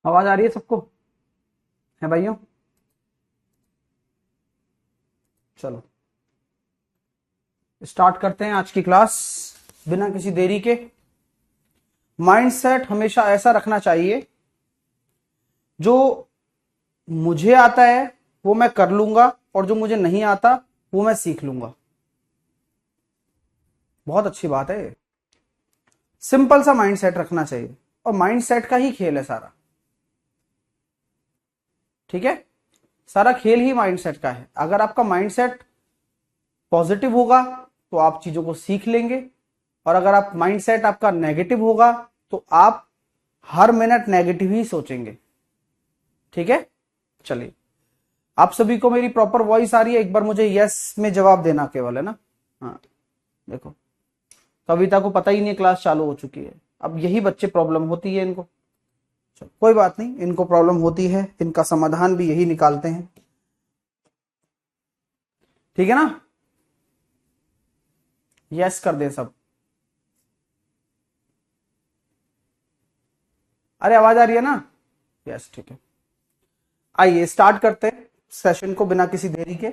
आवाज आ रही है सबको? है भाइयों? चलो स्टार्ट करते हैं आज की क्लास बिना किसी देरी के। माइंडसेट हमेशा ऐसा रखना चाहिए, जो मुझे आता है वो मैं कर लूंगा और जो मुझे नहीं आता वो मैं सीख लूंगा। बहुत अच्छी बात है ये। सिंपल सा माइंडसेट रखना चाहिए और माइंडसेट का ही खेल है सारा। ठीक है, सारा खेल ही माइंडसेट का है। अगर आपका माइंडसेट पॉजिटिव होगा तो आप चीजों को सीख लेंगे, और अगर आप माइंडसेट आपका नेगेटिव होगा तो आप हर मिनट नेगेटिव ही सोचेंगे। ठीक है, चलिए आप सभी को मेरी प्रॉपर वॉइस आ रही है? एक बार मुझे यस में जवाब देना केवल है ना। हाँ, देखो कविता को पता ही नहीं क्लास चालू हो चुकी है। अब यही बच्चे प्रॉब्लम होती है इनको। चलो कोई बात नहीं, इनको प्रॉब्लम होती है, इनका समाधान भी यही निकालते हैं। ठीक है ना, यस कर दे सब। अरे आवाज आ रही है ना? यस ठीक है, आइए स्टार्ट करते हैं सेशन को बिना किसी देरी के।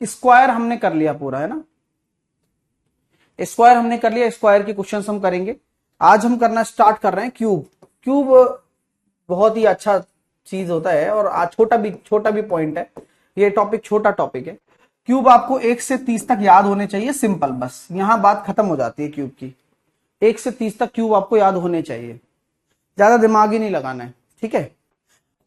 स्क्वायर हमने कर लिया पूरा, है ना? स्क्वायर हमने कर लिया, स्क्वायर के क्वेश्चंस हम करेंगे। आज हम करना स्टार्ट कर रहे हैं क्यूब। क्यूब बहुत ही अच्छा चीज होता है और आज छोटा भी पॉइंट है। ये टॉपिक छोटा टॉपिक है। क्यूब आपको 1 से 30 तक याद होने चाहिए, सिंपल, बस यहां बात खत्म हो जाती है क्यूब की। 1 से 30 तक क्यूब आपको याद होने चाहिए, ज्यादा दिमाग ही नहीं लगाना है। ठीक है,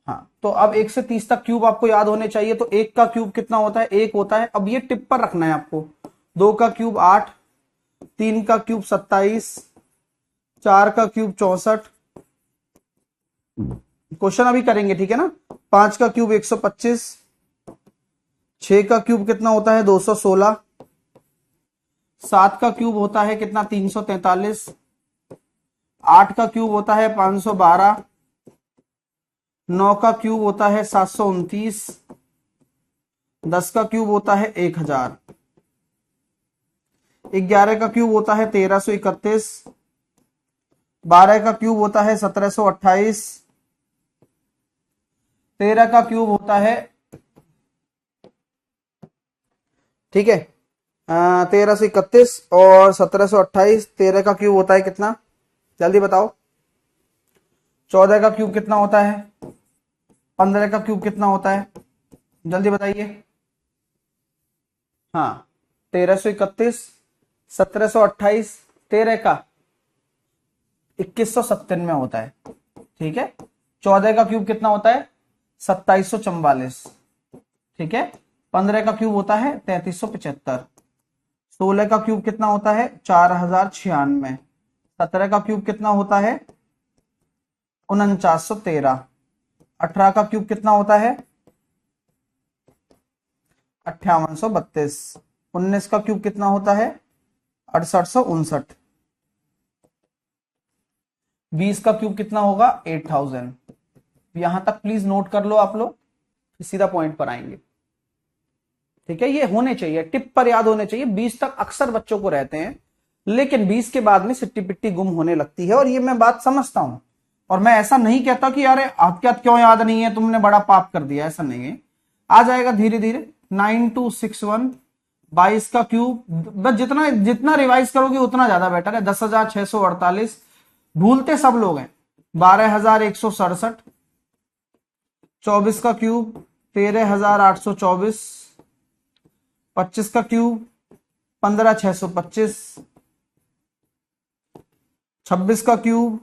हाँ तो अब 1 से 30 तक क्यूब आपको याद होने चाहिए। तो एक का क्यूब कितना होता है? एक होता है। अब ये टिप पर रखना है आपको। 2 का क्यूब 8, 3 का क्यूब 27, 4 का क्यूब 64। क्वेश्चन अभी करेंगे, ठीक है ना। 5 का क्यूब 125, 6 का क्यूब कितना होता है? 216, 7 का क्यूब होता है कितना? 343, 8 का क्यूब होता है 512, 9 का क्यूब होता है 729, 10 का क्यूब होता है 1000, 11 का क्यूब होता है 1331, 12 का क्यूब होता है 1728, 13 का क्यूब होता है, ठीक है, 1331 और 1728, 13 का क्यूब होता है कितना? जल्दी बताओ। 14 का क्यूब कितना होता है? 15 का क्यूब कितना होता है? जल्दी बताइए। हाँ, 1331, 1728, 13 का 2197 होता है। ठीक है, 14 का क्यूब कितना होता है? 2744। ठीक है, 15 का क्यूब होता है 3375, 16 का क्यूब कितना होता है? 4096, 17 का क्यूब कितना होता है? 4913, 18 का क्यूब कितना होता है? 5832, 19 का क्यूब कितना होता है? 6859, 20 का क्यूब कितना होगा? 8000। यहां तक प्लीज नोट कर लो आप लोग, सीधा पॉइंट पर आएंगे। ठीक है, ये होने चाहिए, टिप पर याद होने चाहिए। 20 तक अक्सर बच्चों को रहते हैं, लेकिन 20 के बाद में सिट्टी पिट्टी गुम होने लगती है, और ये मैं बात समझता हूं। और मैं ऐसा नहीं कहता कि यार आपके याद क्यों याद नहीं है, तुमने बड़ा पाप कर दिया, ऐसा नहीं है। आ जाएगा धीरे धीरे। 9261, 22 का क्यूब, बस जितना जितना रिवाइज करोगे उतना ज्यादा बेटर है। 10,648, भूलते सब लोग हैं। 12,167, 24 का क्यूब 13,824, 25 का क्यूब 15,625, 26 का क्यूब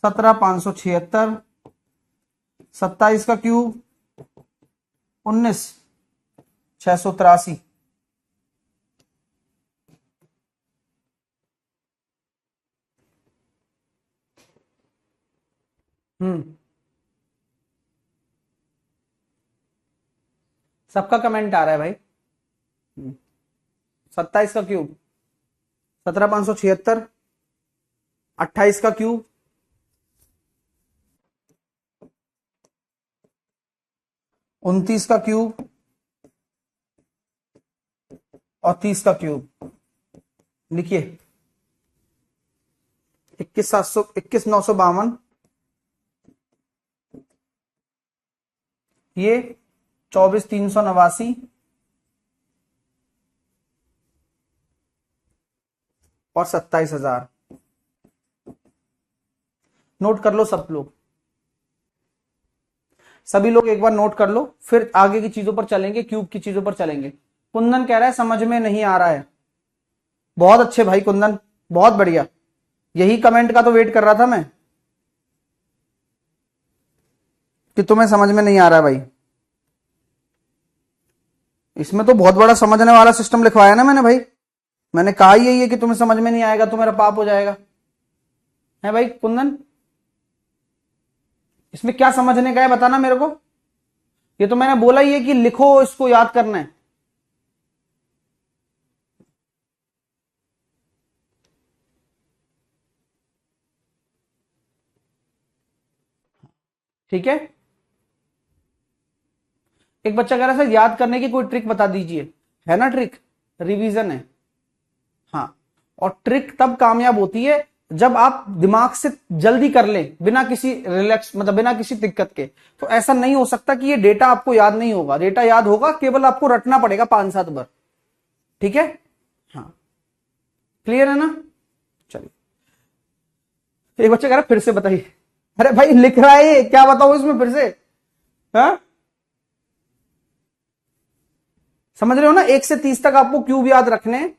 17,576, 27 का क्यूब 19,683। सबका कमेंट आ रहा है भाई। 27 का क्यूब 17,576, 28 का क्यूब 29 का क्यूब और 30 का क्यूब। लिखिए 21,952, ये 24,389 और 27,000। नोट कर लो सब लोग, सभी लोग एक बार नोट कर लो, फिर आगे की चीजों पर चलेंगे, क्यूब की चीजों पर चलेंगे। कुंदन कह रहा है समझ में नहीं आ रहा है। बहुत अच्छे भाई कुंदन, बहुत बढ़िया, यही कमेंट का तो वेट कर रहा था मैं कि तुम्हें समझ में नहीं आ रहा है भाई। इसमें तो बहुत बड़ा समझने वाला सिस्टम लिखवाया ना मैंने भाई। मैंने कहा ही यही है कि तुम्हें समझ में नहीं आएगा तो मेरा पाप हो जाएगा, है भाई कुंदन? इसमें क्या समझने का है बताना मेरे को। ये तो मैंने बोला ही है कि लिखो, इसको याद करना है। ठीक है, एक बच्चा कह रहा है सर याद करने की कोई ट्रिक बता दीजिए। है ना ट्रिक, रिवीजन है। हाँ, और ट्रिक तब कामयाब होती है जब आप दिमाग से जल्दी कर लें, बिना किसी रिलैक्स मतलब बिना किसी दिक्कत के। तो ऐसा नहीं हो सकता कि ये डेटा आपको याद नहीं होगा, डेटा याद होगा, केवल आपको रटना पड़ेगा 5-7 बार। ठीक है, हाँ क्लियर है ना? चलिए, एक बच्चा कह रहा है फिर से बताइए। अरे भाई लिख रहा है ये, क्या बताऊं इसमें फिर से? हाँ समझ रहे हो ना, 1 से 30 तक आपको क्यूब याद रखने।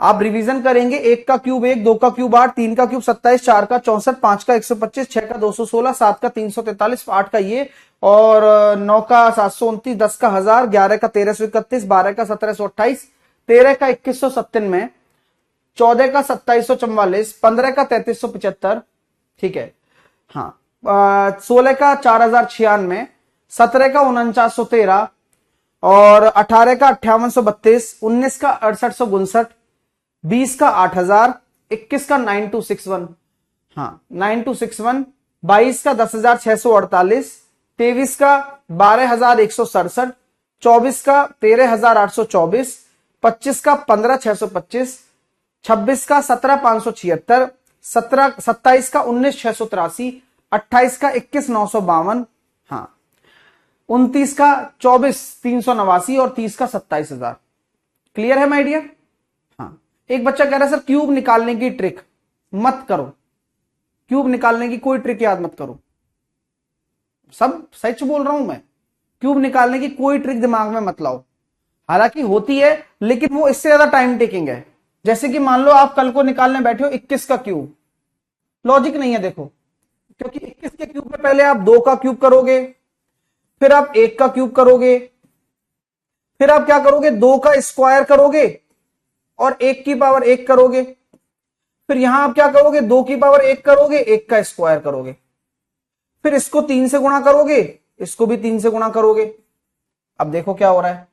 आप रिवीजन करेंगे, 1 का क्यूब 1, 2 का क्यूब 8, 3 का क्यूब 27, 4 का 64, 5 का 125, 6 का 216, 7 का 343, 8 का ये, और 9 का 729, 10 का 1000, 11 का 1331, 12 का 1728, 13 का 2197, 14 का 2744, 15 का 3375। ठीक है, हाँ 16 का 4096, 17 का 4913, और 18 का 5832, 19 का 6859, 20 का 8000, 21 का 9261, हाँ 9261, 22 का 10,648, 23 का 12,167, 24 का 13,824, 25 का 15,625, 26 का 17,576, 27 का 19,683, 28 का 21,952, हाँ 29 का 24,389 और 30 का 27,000। क्लियर है माय डियर? हाँ, एक बच्चा कह रहा है सर क्यूब निकालने की ट्रिक मत करो, क्यूब निकालने की कोई ट्रिक याद मत करो। सब सच बोल रहा हूं मैं, क्यूब निकालने की कोई ट्रिक दिमाग में मत लाओ। हालांकि होती है, लेकिन वो इससे ज्यादा टाइम टेकिंग है। जैसे कि मान लो आप कल को निकालने बैठे हो 21 का क्यूब, लॉजिक नहीं है देखो, क्योंकि 21 के क्यूब में पहले आप 2 का क्यूब करोगे, फिर आप 1 का क्यूब करोगे, फिर आप क्या करोगे 2 का स्क्वायर करोगे और 1 की पावर 1 करोगे, फिर यहां आप क्या करोगे 2 की पावर 1 करोगे, 1 का स्क्वायर करोगे, फिर इसको 3 से गुणा करोगे, इसको भी 3 से गुणा करोगे। अब देखो क्या हो रहा है,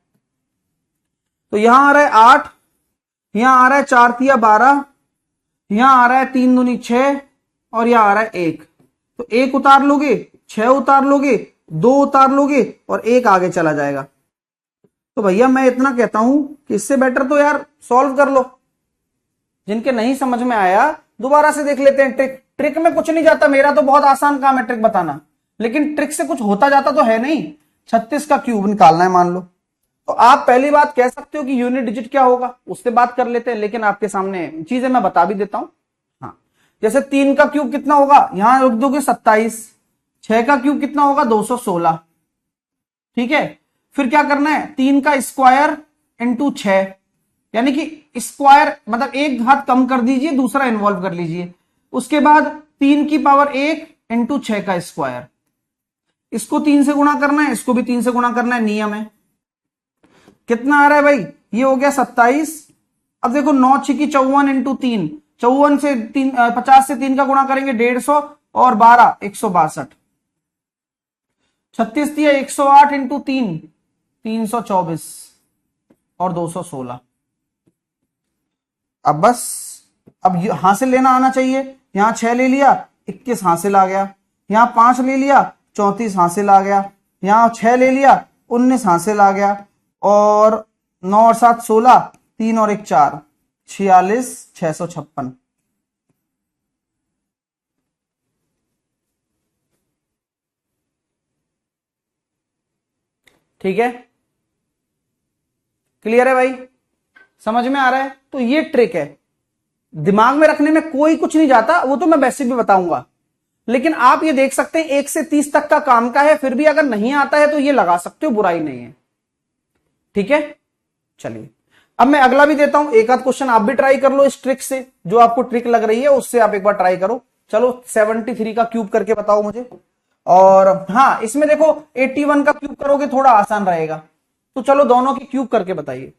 तो यहां आ रहा है 8, यहां आ रहा है 4 तिया 12, यहां आ रहा है 3 दूनी 6, और यहां आ रहा है 1। तो 1 उतार लोगे, 6 उतार लोगे, 2 उतार लोगे, और 1 आगे चला जाएगा। तो भैया मैं इतना कहता हूं कि इससे बेटर तो यार सॉल्व कर लो। जिनके नहीं समझ में आया दोबारा से देख लेते हैं। ट्रिक ट्रिक में कुछ नहीं जाता, मेरा तो बहुत आसान काम है ट्रिक बताना, लेकिन ट्रिक से कुछ होता जाता तो है नहीं। 36 का क्यूब निकालना है मान लो, तो आप पहली बात कह सकते हो कि यूनिट डिजिट क्या होगा, उससे बात कर लेते हैं, लेकिन आपके सामने चीजें मैं बता भी देता हूं। हाँ, जैसे 3 का क्यूब कितना होगा, यहां रुक दोगे 27, 6 का क्यूब कितना होगा 216। ठीक है, फिर क्या करना है 3 का स्क्वायर इंटू 6, यानी कि स्क्वायर मतलब एक घात कम कर दीजिए, दूसरा इन्वॉल्व कर लीजिए। उसके बाद 3 की पावर 1 इंटू 6 का स्क्वायर, इसको 3 से गुणा करना है, इसको भी 3 से गुणा करना है, नियम है। कितना आ रहा है भाई, ये हो गया 27। अब देखो 9 छिकी 54 इंटू 3, 54 से 3 50 से 3 का गुणा करेंगे 150, और 12 162, 36 दिया 108 इंटू 3 324, और 216। अब बस, अब हासिल लेना आना चाहिए। यहां 6 ले लिया, 21 हासिल आ गया, यहां 5 ले लिया, 34 हासिल आ गया, यहां 6 ले लिया, 19 हासिल आ गया, और 9 और 7 16, 3 और 1 4, 46 656। ठीक है, क्लियर है भाई, समझ में आ रहा है। तो ये ट्रिक है, दिमाग में रखने में कोई कुछ नहीं जाता, वो तो मैं बेसिक भी बताऊंगा, लेकिन आप ये देख सकते हैं 1 से 30 तक का काम का है, फिर भी अगर नहीं आता है तो ये लगा सकते हो, बुराई नहीं है। ठीक है, चलिए अब मैं अगला भी देता हूं, एक आध क्वेश्चन आप भी ट्राई कर लो इस ट्रिक से, जो आपको ट्रिक लग रही है उससे आप एक बार ट्राई करो। चलो 73 का क्यूब करके बताओ मुझे। और हाँ, इसमें देखो 81 का क्यूब करोगे थोड़ा आसान रहेगा, तो चलो दोनों की क्यूब करके बताइए।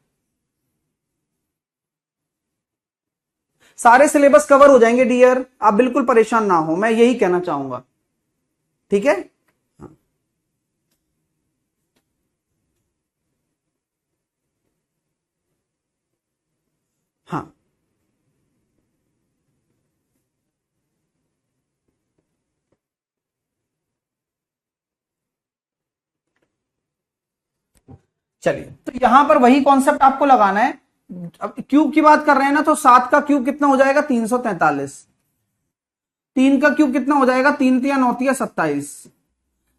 सारे सिलेबस कवर हो जाएंगे डियर, आप बिल्कुल परेशान ना हो, मैं यही कहना चाहूंगा। ठीक है, हाँ चलिए, तो यहां पर वही कॉन्सेप्ट आपको लगाना है। अब क्यूब की बात कर रहे हैं ना, तो 7 का क्यूब कितना हो जाएगा 343, 3 का क्यूब कितना हो जाएगा 3 तिया 9 तिया 27,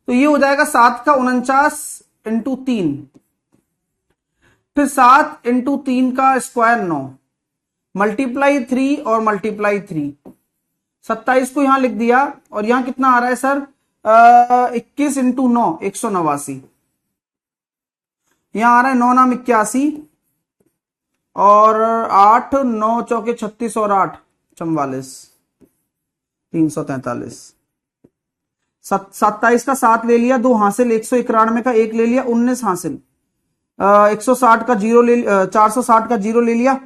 तो ये हो जाएगा 7 का 49 इंटू 3, फिर 7 इंटू 3 का स्क्वायर 9, मल्टीप्लाई 3 और मल्टीप्लाई 3, 27 को यहां लिख दिया, और यहां कितना आ रहा है सर 21 इंटू 9 189, यहां आ रहा है 9 नाम 81, और 8 9 चौके 36 और 8 44, 343, 27 का 7 ले लिया, 2 हासिल, 191 का 1 ले लिया, 19 हासिल, 160 का 0 ले 460 का 0 ले लिया,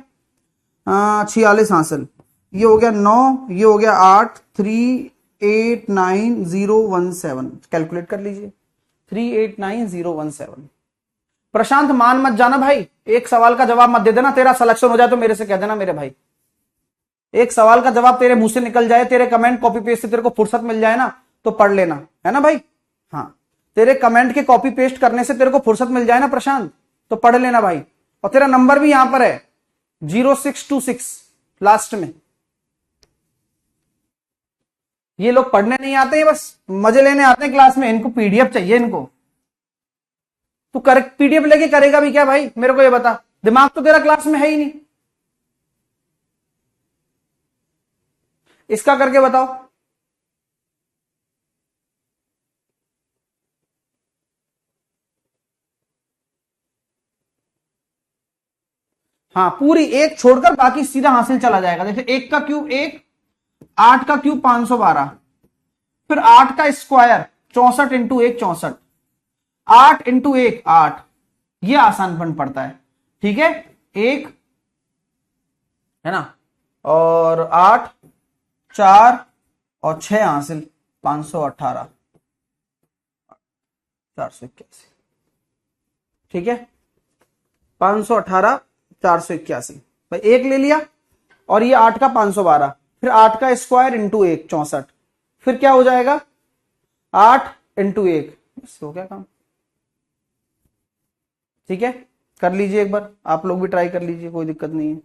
46 हासिल, ये हो गया 9, ये हो गया 8, 389017, कैलकुलेट कर लीजिए 389017। प्रशांत मान मत जाना भाई, एक सवाल का जवाब मत दे देना, तेरा सिलेक्शन हो जाए तो मेरे से कह देना मेरे भाई, एक सवाल का जवाब तेरे मुंह से निकल जाए, तेरे कमेंट कॉपी पेस्ट से तेरे को फुर्सत मिल जाए ना, तो पढ़ लेना, है ना भाई। हाँ, तेरे कमेंट के कॉपी पेस्ट करने से तेरे को फुर्सत मिल जाए ना प्रशांत, तो पढ़ लेना भाई। और तेरा नंबर भी यहां पर है 0626 लास्ट में। ये लोग पढ़ने नहीं आते हैं, बस मजे लेने आते हैं क्लास में, इनको पीडीएफ चाहिए इनको। तू कर पीडीएफ लेके करेगा भी क्या भाई, मेरे को ये बता, दिमाग तो तेरा क्लास में है ही नहीं। इसका करके बताओ। हाँ, पूरी एक छोड़कर बाकी सीधा हासिल चला जाएगा। जैसे 1 का क्यूब 1, 8 का क्यूब 512, फिर 8 का स्क्वायर 64 इंटू 1 64, 8 इंटू 1 8, ये आसानपन पड़ता है। ठीक है, 1 है ना, और 8 4 और 6 हासिल 518 481। ठीक है, 518 481 भाई, 1 ले लिया, और ये 8 का 512, फिर 8 का स्क्वायर इंटू 1 64, फिर क्या हो जाएगा 8 इंटू 1, बस हो गया काम। ठीक है, कर लीजिए एक बार, आप लोग भी ट्राई कर लीजिए, कोई दिक्कत नहीं है।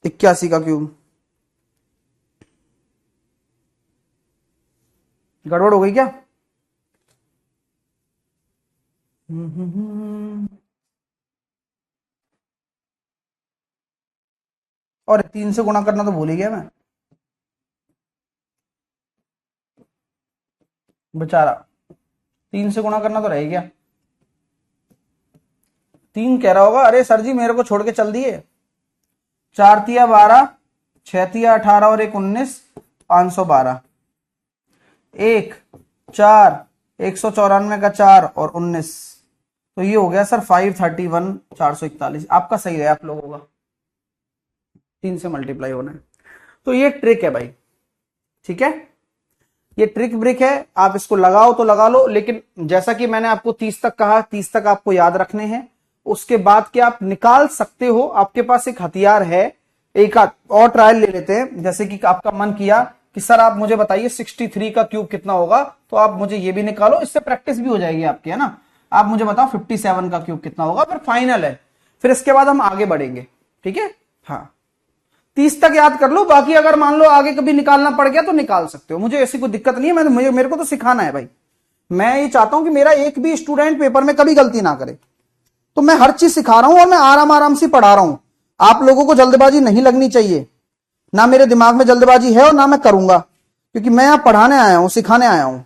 इक्यासी का क्यूब, गड़बड़ हो गई क्या? और 3 से गुणा करना तो भूल ही गया मैं, बेचारा 3 से गुणा करना तो रह गया। 3 कह रहा होगा, अरे सर जी मेरे को छोड़ के चल दिए। 4 तिया 12, 6 तिया 18 और 1 19, 512, 1 4 194 का 4 और 19, तो ये हो गया सर 531 441। आपका सही है, आप लोगों का 3 से मल्टीप्लाई होना है। तो ये ट्रिक है भाई, ठीक है, ये ट्रिक ब्रिक है, आप इसको लगाओ तो लगा लो, लेकिन जैसा कि मैंने आपको 30 तक कहा, 30 तक आपको याद रखने हैं, उसके बाद के आप निकाल सकते हो, आपके पास एक हथियार है। एक और ट्रायल ले लेते हैं, जैसे कि आपका मन किया कि सर आप मुझे बताइए 63 का क्यूब कितना होगा, तो आप मुझे ये भी निकालो, इससे प्रैक्टिस भी हो जाएगी आपकी, है ना। आप मुझे बताओ 57 का क्यूब कितना होगा, फिर फाइनल है, फिर इसके बाद हम आगे बढ़ेंगे। ठीक है, हाँ, 30 तक याद कर लो, बाकी अगर मान लो आगे कभी निकालना पड़ गया तो निकाल सकते हो, मुझे ऐसी कोई दिक्कत नहीं है। मेरे को तो सिखाना है भाई। मैं ये चाहता हूं कि मेरा एक भी स्टूडेंट पेपर में कभी गलती ना करे, तो मैं हर चीज सिखा रहा हूं और मैं आराम आराम से पढ़ा रहा हूं। आप लोगों को जल्दबाजी नहीं लगनी चाहिए, ना मेरे दिमाग में जल्दबाजी है और ना मैं करूंगा, क्योंकि मैं यहां पढ़ाने आया हूं, सिखाने आया हूं।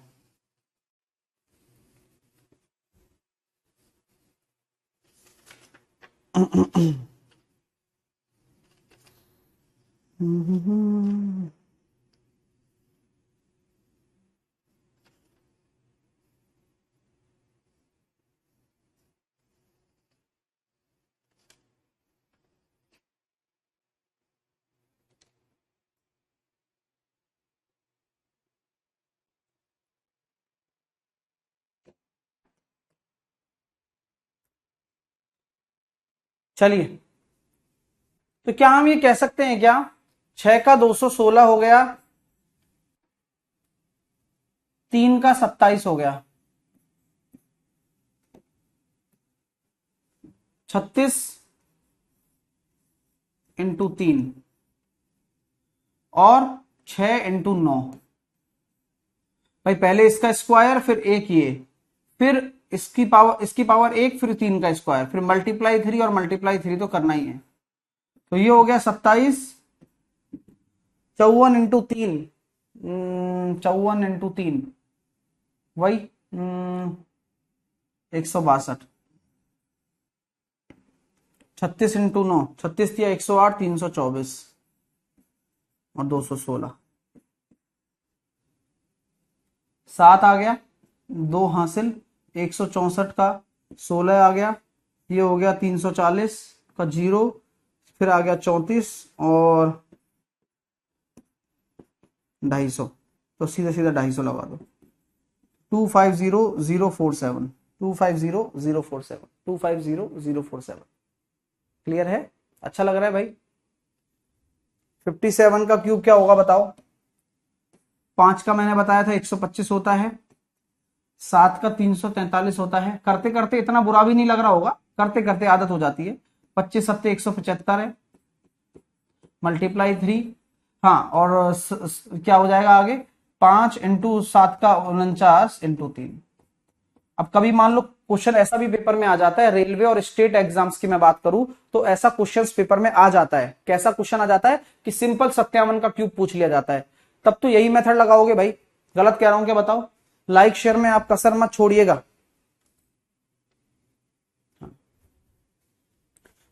चलिए, तो क्या हम ये कह सकते हैं क्या, 6 का 216 हो गया, 3 का 27 हो गया, 36 इंटू 3 और 6 इंटू 9। भाई पहले इसका स्क्वायर, फिर एक ये, फिर इसकी पावर एक, फिर 3 का स्क्वायर, फिर मल्टीप्लाई 3 और मल्टीप्लाई 3 तो करना ही है। तो ये हो गया 27, 54 इंटू 3, 54 इंटू 3 वही 162, 36 इंटू 9, 36 दिया 108, 324 और 216, 7 आ गया, 2 हासिल, 164 का 16 आ गया, ये हो गया 340 का 0, फिर आ गया 34 और 250, तो सीधा सीधा 250 लगा दो। 250047, 250047, 250047। क्लियर है? अच्छा लग रहा है भाई? 57 का क्यूब क्या होगा बताओ? 5 का मैंने बताया था 125 होता है, 7 का 343 होता है। करते करते इतना बुरा भी नहीं लग रहा होगा, करते करते आदत हो जाती है। 25 सत्ते 175 है, मल्टीप्लाई 3, हाँ, और क्या हो जाएगा आगे, 5 इंटू 7 का 49 इंटू 3। अब कभी मान लो क्वेश्चन ऐसा भी पेपर में आ जाता है, रेलवे और स्टेट एग्जाम्स की मैं बात करूं तो ऐसा क्वेश्चन पेपर में आ जाता है। कैसा क्वेश्चन आ जाता है कि सिंपल 57 का क्यूब पूछ लिया जाता है, तब तो यही मेथड लगाओगे भाई। गलत कह रहा हूं क्या बताओ? लाइक शेयर में आप कसर मत छोड़िएगा।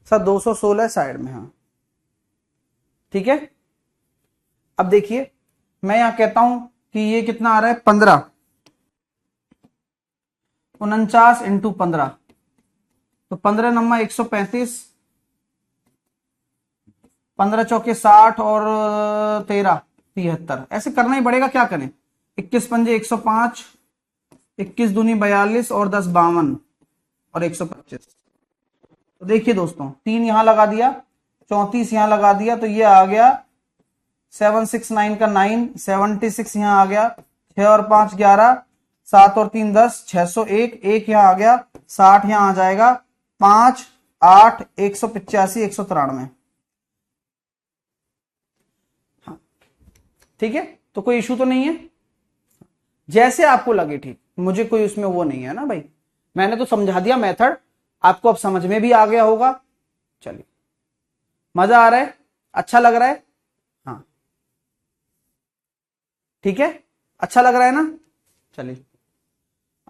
सर 216 साइड में, हाँ ठीक है। अब देखिए, मैं यहां कहता हूं कि ये कितना आ रहा है, 15, 49 इंटू 15, तो 15 नंबर 135, 15 चौके 60 और 13 73, ऐसे करना ही पड़ेगा, क्या करें। 21 पंजे 105, 21 दूनी 42 और 10 52 और 125। तो देखिए दोस्तों, 3 यहां लगा दिया, 34 यहां लगा दिया, तो ये आ गया 769 का 9, 76 यहां आ गया, 6 और 5 11, 7 और 3 10, 601, एक यहां आ गया, 60 यहां आ जाएगा, 5 8 185 193। ठीक है, तो कोई इशू तो नहीं है, जैसे आपको लगे ठीक, मुझे कोई उसमें वो नहीं है ना भाई। मैंने तो समझा दिया मेथड, आपको अब समझ में भी आ गया होगा। चलिए, मजा आ रहा है, अच्छा लग रहा है, हाँ ठीक है, अच्छा लग रहा है ना। चलिए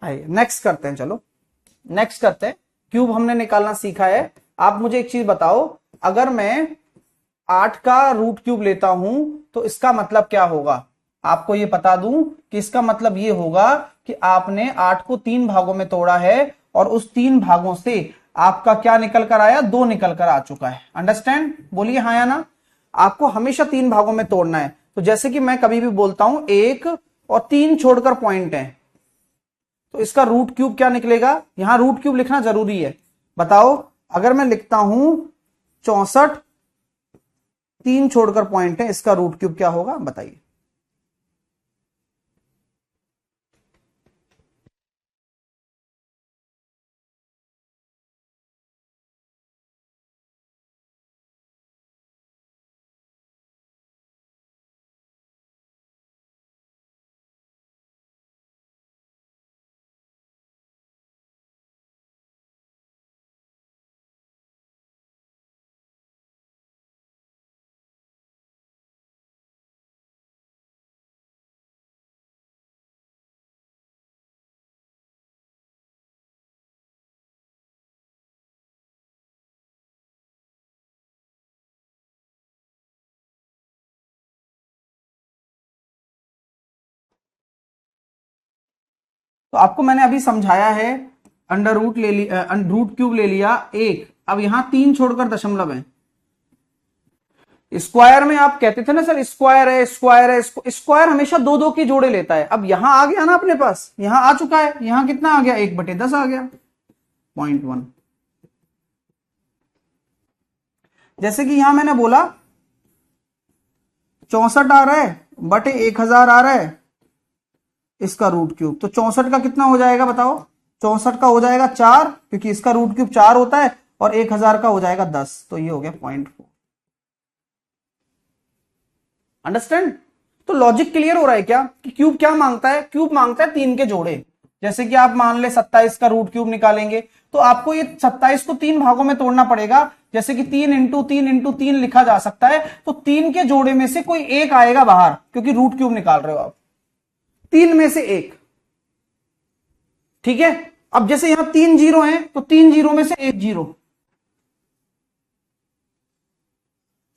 आइए नेक्स्ट करते हैं, चलो नेक्स्ट करते हैं। क्यूब हमने निकालना सीखा है। आप मुझे एक चीज बताओ, अगर मैं 8 का रूट क्यूब लेता हूं तो इसका मतलब क्या होगा? आपको यह बता दूं कि इसका मतलब यह होगा कि आपने 8 को 3 भागों में तोड़ा है और उस 3 भागों से आपका क्या निकल कर आया, 2 निकल कर आ चुका है। अंडरस्टैंड? बोलिए हाँ या ना। आपको हमेशा 3 भागों में तोड़ना है। तो जैसे कि मैं कभी भी बोलता हूं 1 और 3 छोड़कर पॉइंट है, तो इसका रूट क्यूब क्या निकलेगा? यहां रूट क्यूब लिखना जरूरी है। बताओ, अगर मैं लिखता हूं 64, 3 छोड़कर पॉइंट है, इसका रूट क्यूब क्या होगा बताइए। तो आपको मैंने अभी समझाया है, अंडर रूट ले लिया, रूट क्यूब ले लिया 1, अब यहां 3 छोड़कर दशमलव है। स्क्वायर में आप कहते थे ना सर स्क्वायर है स्क्वायर है, स्क्वायर हमेशा 2 2 के जोड़े लेता है। अब यहां आ गया ना अपने पास, यहां आ चुका है, यहां कितना आ गया 1/10 आ गया 0.1। जैसे कि यहां मैंने बोला 64 आ रहा है बटे 1000 आ रहा है इसका रूट क्यूब, तो 64 का कितना हो जाएगा बताओ? 64 का हो जाएगा 4, क्योंकि इसका रूट क्यूब 4 होता है, और 1000 का हो जाएगा 10, तो ये हो गया 0.4। अंडरस्टैंड? तो लॉजिक क्लियर हो रहा है क्या कि क्यूब क्या मांगता है? क्यूब मांगता है 3 के जोड़े। जैसे कि आप मान ले 27 का रूट क्यूब निकालेंगे, तो आपको ये 27 को 3 भागों में तोड़ना पड़ेगा। जैसे कि 3 इंटू 3 इंटू 3 लिखा जा सकता है, तो 3 के जोड़े में से कोई एक आएगा बाहर, क्योंकि रूट क्यूब निकाल रहे हो आप, 3 में से एक। ठीक है, अब जैसे यहां 3 जीरो हैं, तो 3 जीरो में से एक जीरो,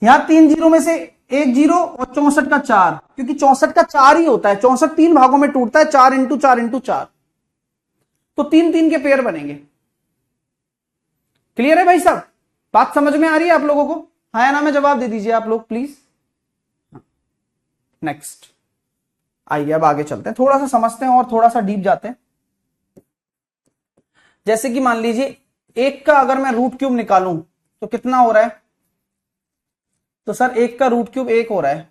यहां 3 जीरो में से एक जीरो, और 64 का 4, क्योंकि 64 का 4 ही होता है, 64 3 भागों में टूटता है, 4 इंटू 4 इंटू 4, तो 3 3 के पेयर बनेंगे। क्लियर है भाई साहब? बात समझ में आ रही है आप लोगों को? हाँ या ना में जवाब दे दीजिए आप लोग प्लीज। नेक्स्ट आइए, अब आगे चलते हैं, थोड़ा सा समझते हैं और थोड़ा सा डीप जाते हैं। जैसे कि मान लीजिए 1 का अगर मैं रूट क्यूब निकालूं तो कितना हो रहा है? तो सर 1 का रूट क्यूब 1 हो रहा है,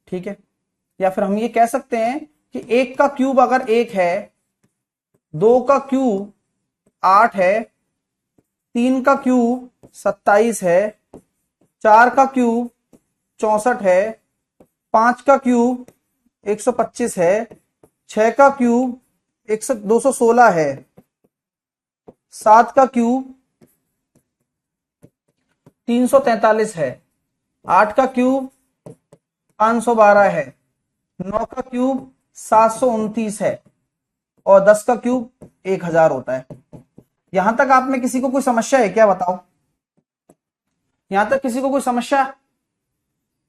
ठीक है। या फिर हम ये कह सकते हैं कि 1 का क्यूब अगर 1 है, 2 का क्यूब 8 है, 3 का क्यूब 27 है, 4 का क्यूब 64 है, 5 का क्यूब 125 है, 6 का क्यूब 216 है, 7 का क्यूब 343 है, 8 का क्यूब 512 है, 9 का क्यूब 729 है, और 10 का क्यूब 1000 होता है। यहां तक आप में किसी को कोई समस्या है क्या? बताओ, यहां तक किसी को कोई समस्या?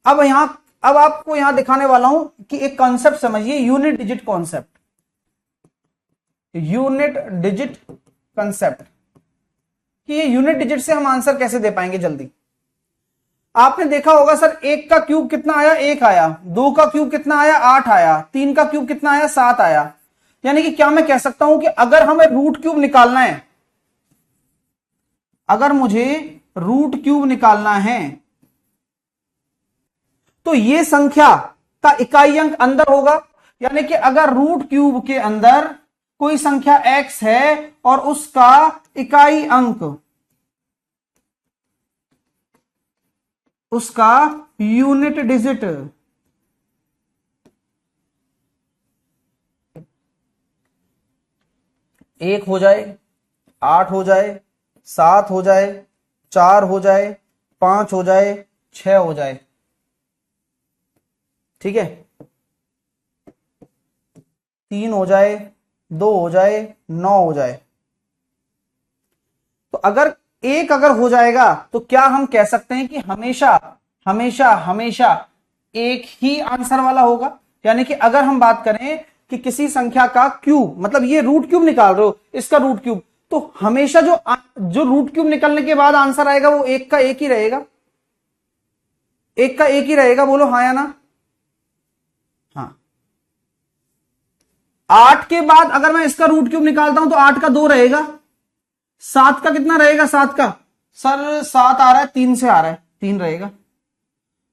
अब आपको यहां दिखाने वाला हूं कि एक कॉन्सेप्ट समझिए, unit digit concept, unit digit concept, कि ये यूनिट डिजिट से हम आंसर कैसे दे पाएंगे जल्दी। आपने देखा होगा सर 1 का क्यूब कितना आया? 1 आया। 2 का क्यूब कितना आया? 8 आया। 3 का क्यूब कितना आया? 7 आया। यानी कि क्या मैं कह सकता हूं कि अगर हमें रूट क्यूब निकालना है, अगर मुझे रूट क्यूब निकालना है, तो ये संख्या का इकाई अंक अंदर होगा। यानी कि अगर रूट क्यूब के अंदर कोई संख्या x है और उसका इकाई अंक, उसका यूनिट डिजिट 1 हो जाए, 8 हो जाए, 7 हो जाए, 4 हो जाए, 5 हो जाए, 6 हो जाए, ठीक है, 3 हो जाए, 2 हो जाए, 9 हो जाए। तो अगर 1 अगर हो जाएगा तो क्या हम कह सकते हैं कि हमेशा हमेशा हमेशा एक ही आंसर वाला होगा? यानी कि अगर हम बात करें कि किसी संख्या का क्यूब, मतलब ये रूट क्यूब निकाल रहे हो, इसका रूट क्यूब, तो हमेशा जो रूट क्यूब निकलने के बाद आंसर आएगा वो 1 का 1 ही रहेगा, 1 का 1 ही रहेगा। बोलो हाँ या ना? हाँ। 8 के बाद अगर मैं इसका रूट क्यूब निकालता हूं तो 8 का 2 रहेगा, 7 का कितना रहेगा? 7 का सर 7 आ रहा है, 3 से आ रहा है, 3 रहेगा।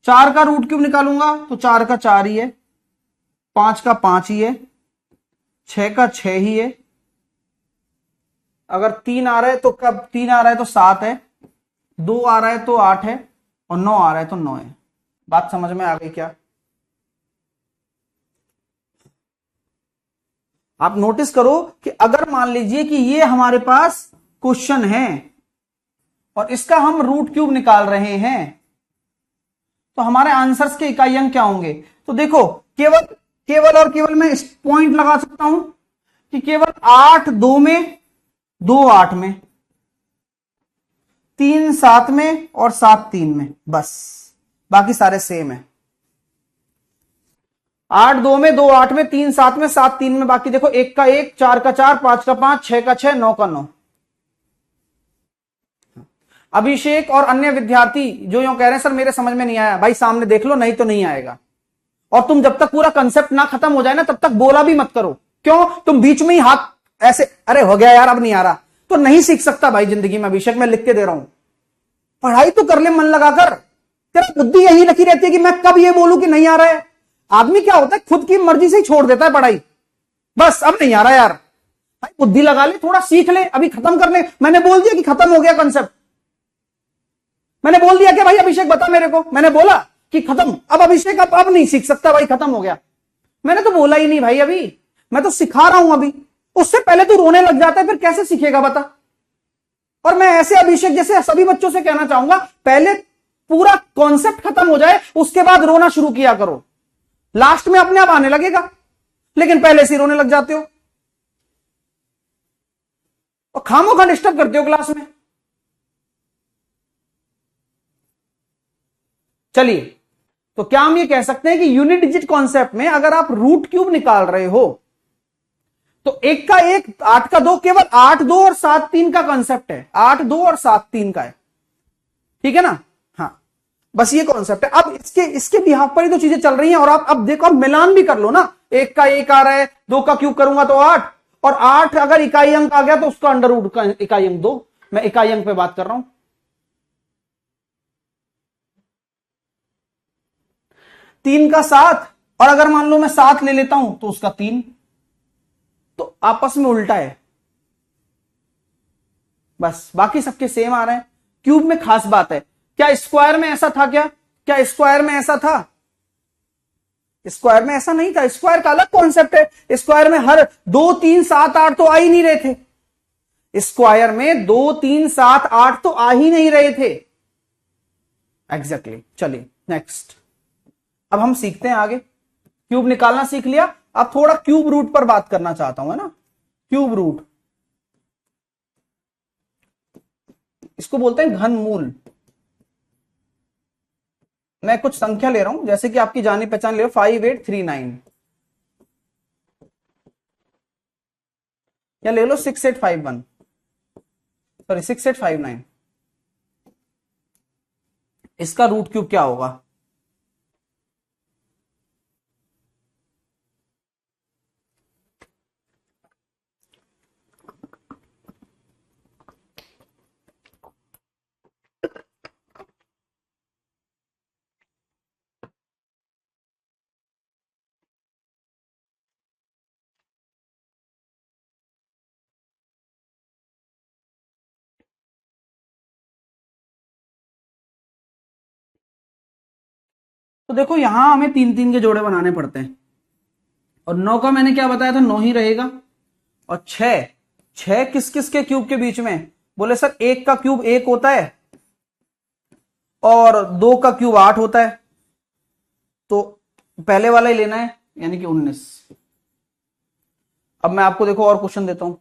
4 का रूट क्यूब निकालूंगा तो 4 का 4 ही है, 5 का 5 ही है, 6 का 6 ही है। अगर 3 आ रहा है तो कब 3 आ रहा है तो 7 है, 2 आ रहा है तो 8 है, और 9 आ रहा है तो 9 है। बात समझ में आ गई क्या? आप नोटिस करो कि अगर मान लीजिए कि ये हमारे पास क्वेश्चन है और इसका हम रूट क्यूब निकाल रहे हैं, तो हमारे आंसर्स के इकाई अंक क्या होंगे? तो देखो, केवल और केवल मैं इस पॉइंट लगा सकता हूं कि केवल 8 2 में, 2 8 में, 3 7 में और 7 3 में, बस बाकी सारे सेम है। 8 2 में, 2 8 में, 3 7 में, 7 3 में, बाकी देखो 1 का 1, 4 का 4, 5 का 5, 6 का 6, 9 का 9। अभिषेक और अन्य विद्यार्थी जो यूं कह रहे हैं सर मेरे समझ में नहीं आया, भाई सामने देख लो, नहीं तो नहीं आएगा। और तुम जब तक पूरा कंसेप्ट ना खत्म हो जाए ना तब तक बोला भी मत करो। क्यों? तुम बीच में ही हाथ ऐसे, अरे हो गया यार अब नहीं आ रहा, तो नहीं सीख सकता भाई जिंदगी में। अभिषेक मैं लिख के दे रहा हूं, पढ़ाई तो कर ले मन लगाकर। तेरा बुद्धि यही रखी रहती है कि मैं कब ये बोलूं कि नहीं आ रहा है। आदमी क्या होता है, खुद की मर्जी से ही छोड़ देता है पढ़ाई, बस अब नहीं आ रहा यार। भाई बुद्धि लगा ले, थोड़ा सीख ले, अभी खत्म कर ले। मैंने बोल दिया कि खत्म हो गया कंसेप्ट, मैंने बोल दिया कि भाई अभिषेक बता मेरे को, मैंने बोला कि खत्म। अब अभिषेक अब नहीं सीख सकता भाई, खत्म हो गया। मैंने तो बोला ही नहीं भाई, अभी मैं तो सिखा रहा हूं अभी। उससे पहले तू रोने लग जाता है, फिर कैसे सीखेगा बता। और मैं ऐसे अभिषेक जैसे सभी बच्चों से कहना चाहूंगा, पहले पूरा कॉन्सेप्ट खत्म हो जाए उसके बाद रोना शुरू किया करो, लास्ट में अपने आप आने लगेगा। लेकिन पहले से रोने लग जाते हो और खामोखा डिस्टर्ब करते हो क्लास में। चलिए, तो क्या हम ये कह सकते हैं कि यूनिट डिजिट कॉन्सेप्ट में अगर आप रूट क्यूब निकाल रहे हो तो 1 का 1, 8 का 2, केवल 8 2 और 7 3 का कॉन्सेप्ट है। 8 2 और 7 3 का है, ठीक है ना। हाँ, बस ये कॉन्सेप्ट है। अब इसके बिहाफ पर ही तो चीजें चल रही हैं। और आप अब देखो, आप मिलान भी कर लो ना। 1 का 1 आ रहा है, 2 का क्यूब करूंगा तो 8, और 8 अगर इकाई अंक आ गया तो उसका अंडर रूट का इकाई अंक 2। मैं इकाई अंक पे बात कर रहा हूं। 3 का 7, और अगर मान लो मैं 7 ले लेता हूं तो उसका 3, तो आपस में उल्टा है। बस बाकी सबके सेम आ रहे हैं। क्यूब में खास बात है, क्या स्क्वायर में ऐसा था? क्या स्क्वायर में ऐसा था? स्क्वायर में ऐसा नहीं था। स्क्वायर का अलग कॉन्सेप्ट है। स्क्वायर में हर 2 3 7 8 तो आ ही नहीं रहे थे। स्क्वायर में 2 3 7 8 तो आ ही नहीं रहे थे। एग्जैक्टली। चलिए नेक्स्ट, अब हम सीखते हैं आगे। क्यूब निकालना सीख लिया, अब थोड़ा क्यूब रूट पर बात करना चाहता हूं, है ना। क्यूब रूट, इसको बोलते हैं घन मूल। मैं कुछ संख्या ले रहा हूं, जैसे कि आपकी जानी पहचान ले, 5839, या ले लो 6851, सॉरी 6859। इसका रूट क्यूब क्या होगा? तो देखो यहां हमें 3 3 के जोड़े बनाने पड़ते हैं, और 9 का मैंने क्या बताया था, 9 ही रहेगा। और 6, 6 किस किस के क्यूब के बीच में? बोले सर 1 का क्यूब 1 होता है और 2 का क्यूब 8 होता है, तो पहले वाला ही लेना है, यानी कि 19। अब मैं आपको देखो और क्वेश्चन देता हूं,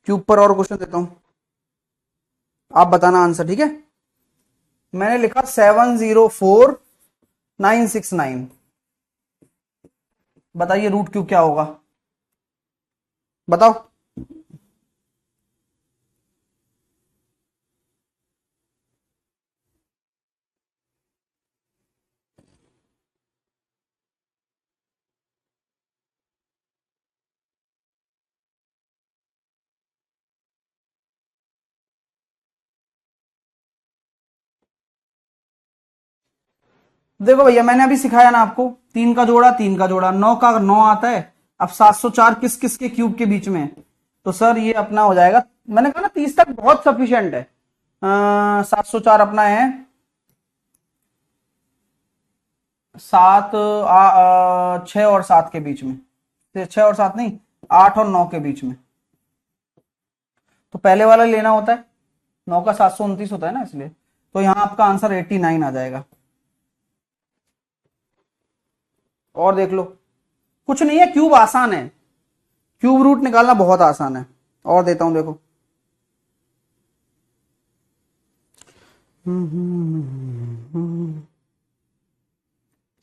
क्यूब पर और क्वेश्चन देता हूं, आप बताना आंसर, ठीक है। मैंने लिखा 704969, बताइए रूट क्यूब क्या होगा, बताओ। देखो भैया, मैंने अभी सिखाया ना आपको, 3 का जोड़ा 3 का जोड़ा, 9 का 9 आता है। अब 704 किस किस के क्यूब के बीच में है? तो सर ये अपना हो जाएगा, मैंने कहा ना 30 तक बहुत सफिशिएंट है। 704 अपना है 7 6 और 7 के बीच में, 6 और 7 नहीं, 8 और 9 के बीच में। तो पहले वाला लेना होता है, 9 का 729 होता है ना, इसलिए। तो यहां आपका आंसर 89 आ जाएगा। और देख लो, कुछ नहीं है, क्यूब आसान है, क्यूब रूट निकालना बहुत आसान है। और देता हूं देखो,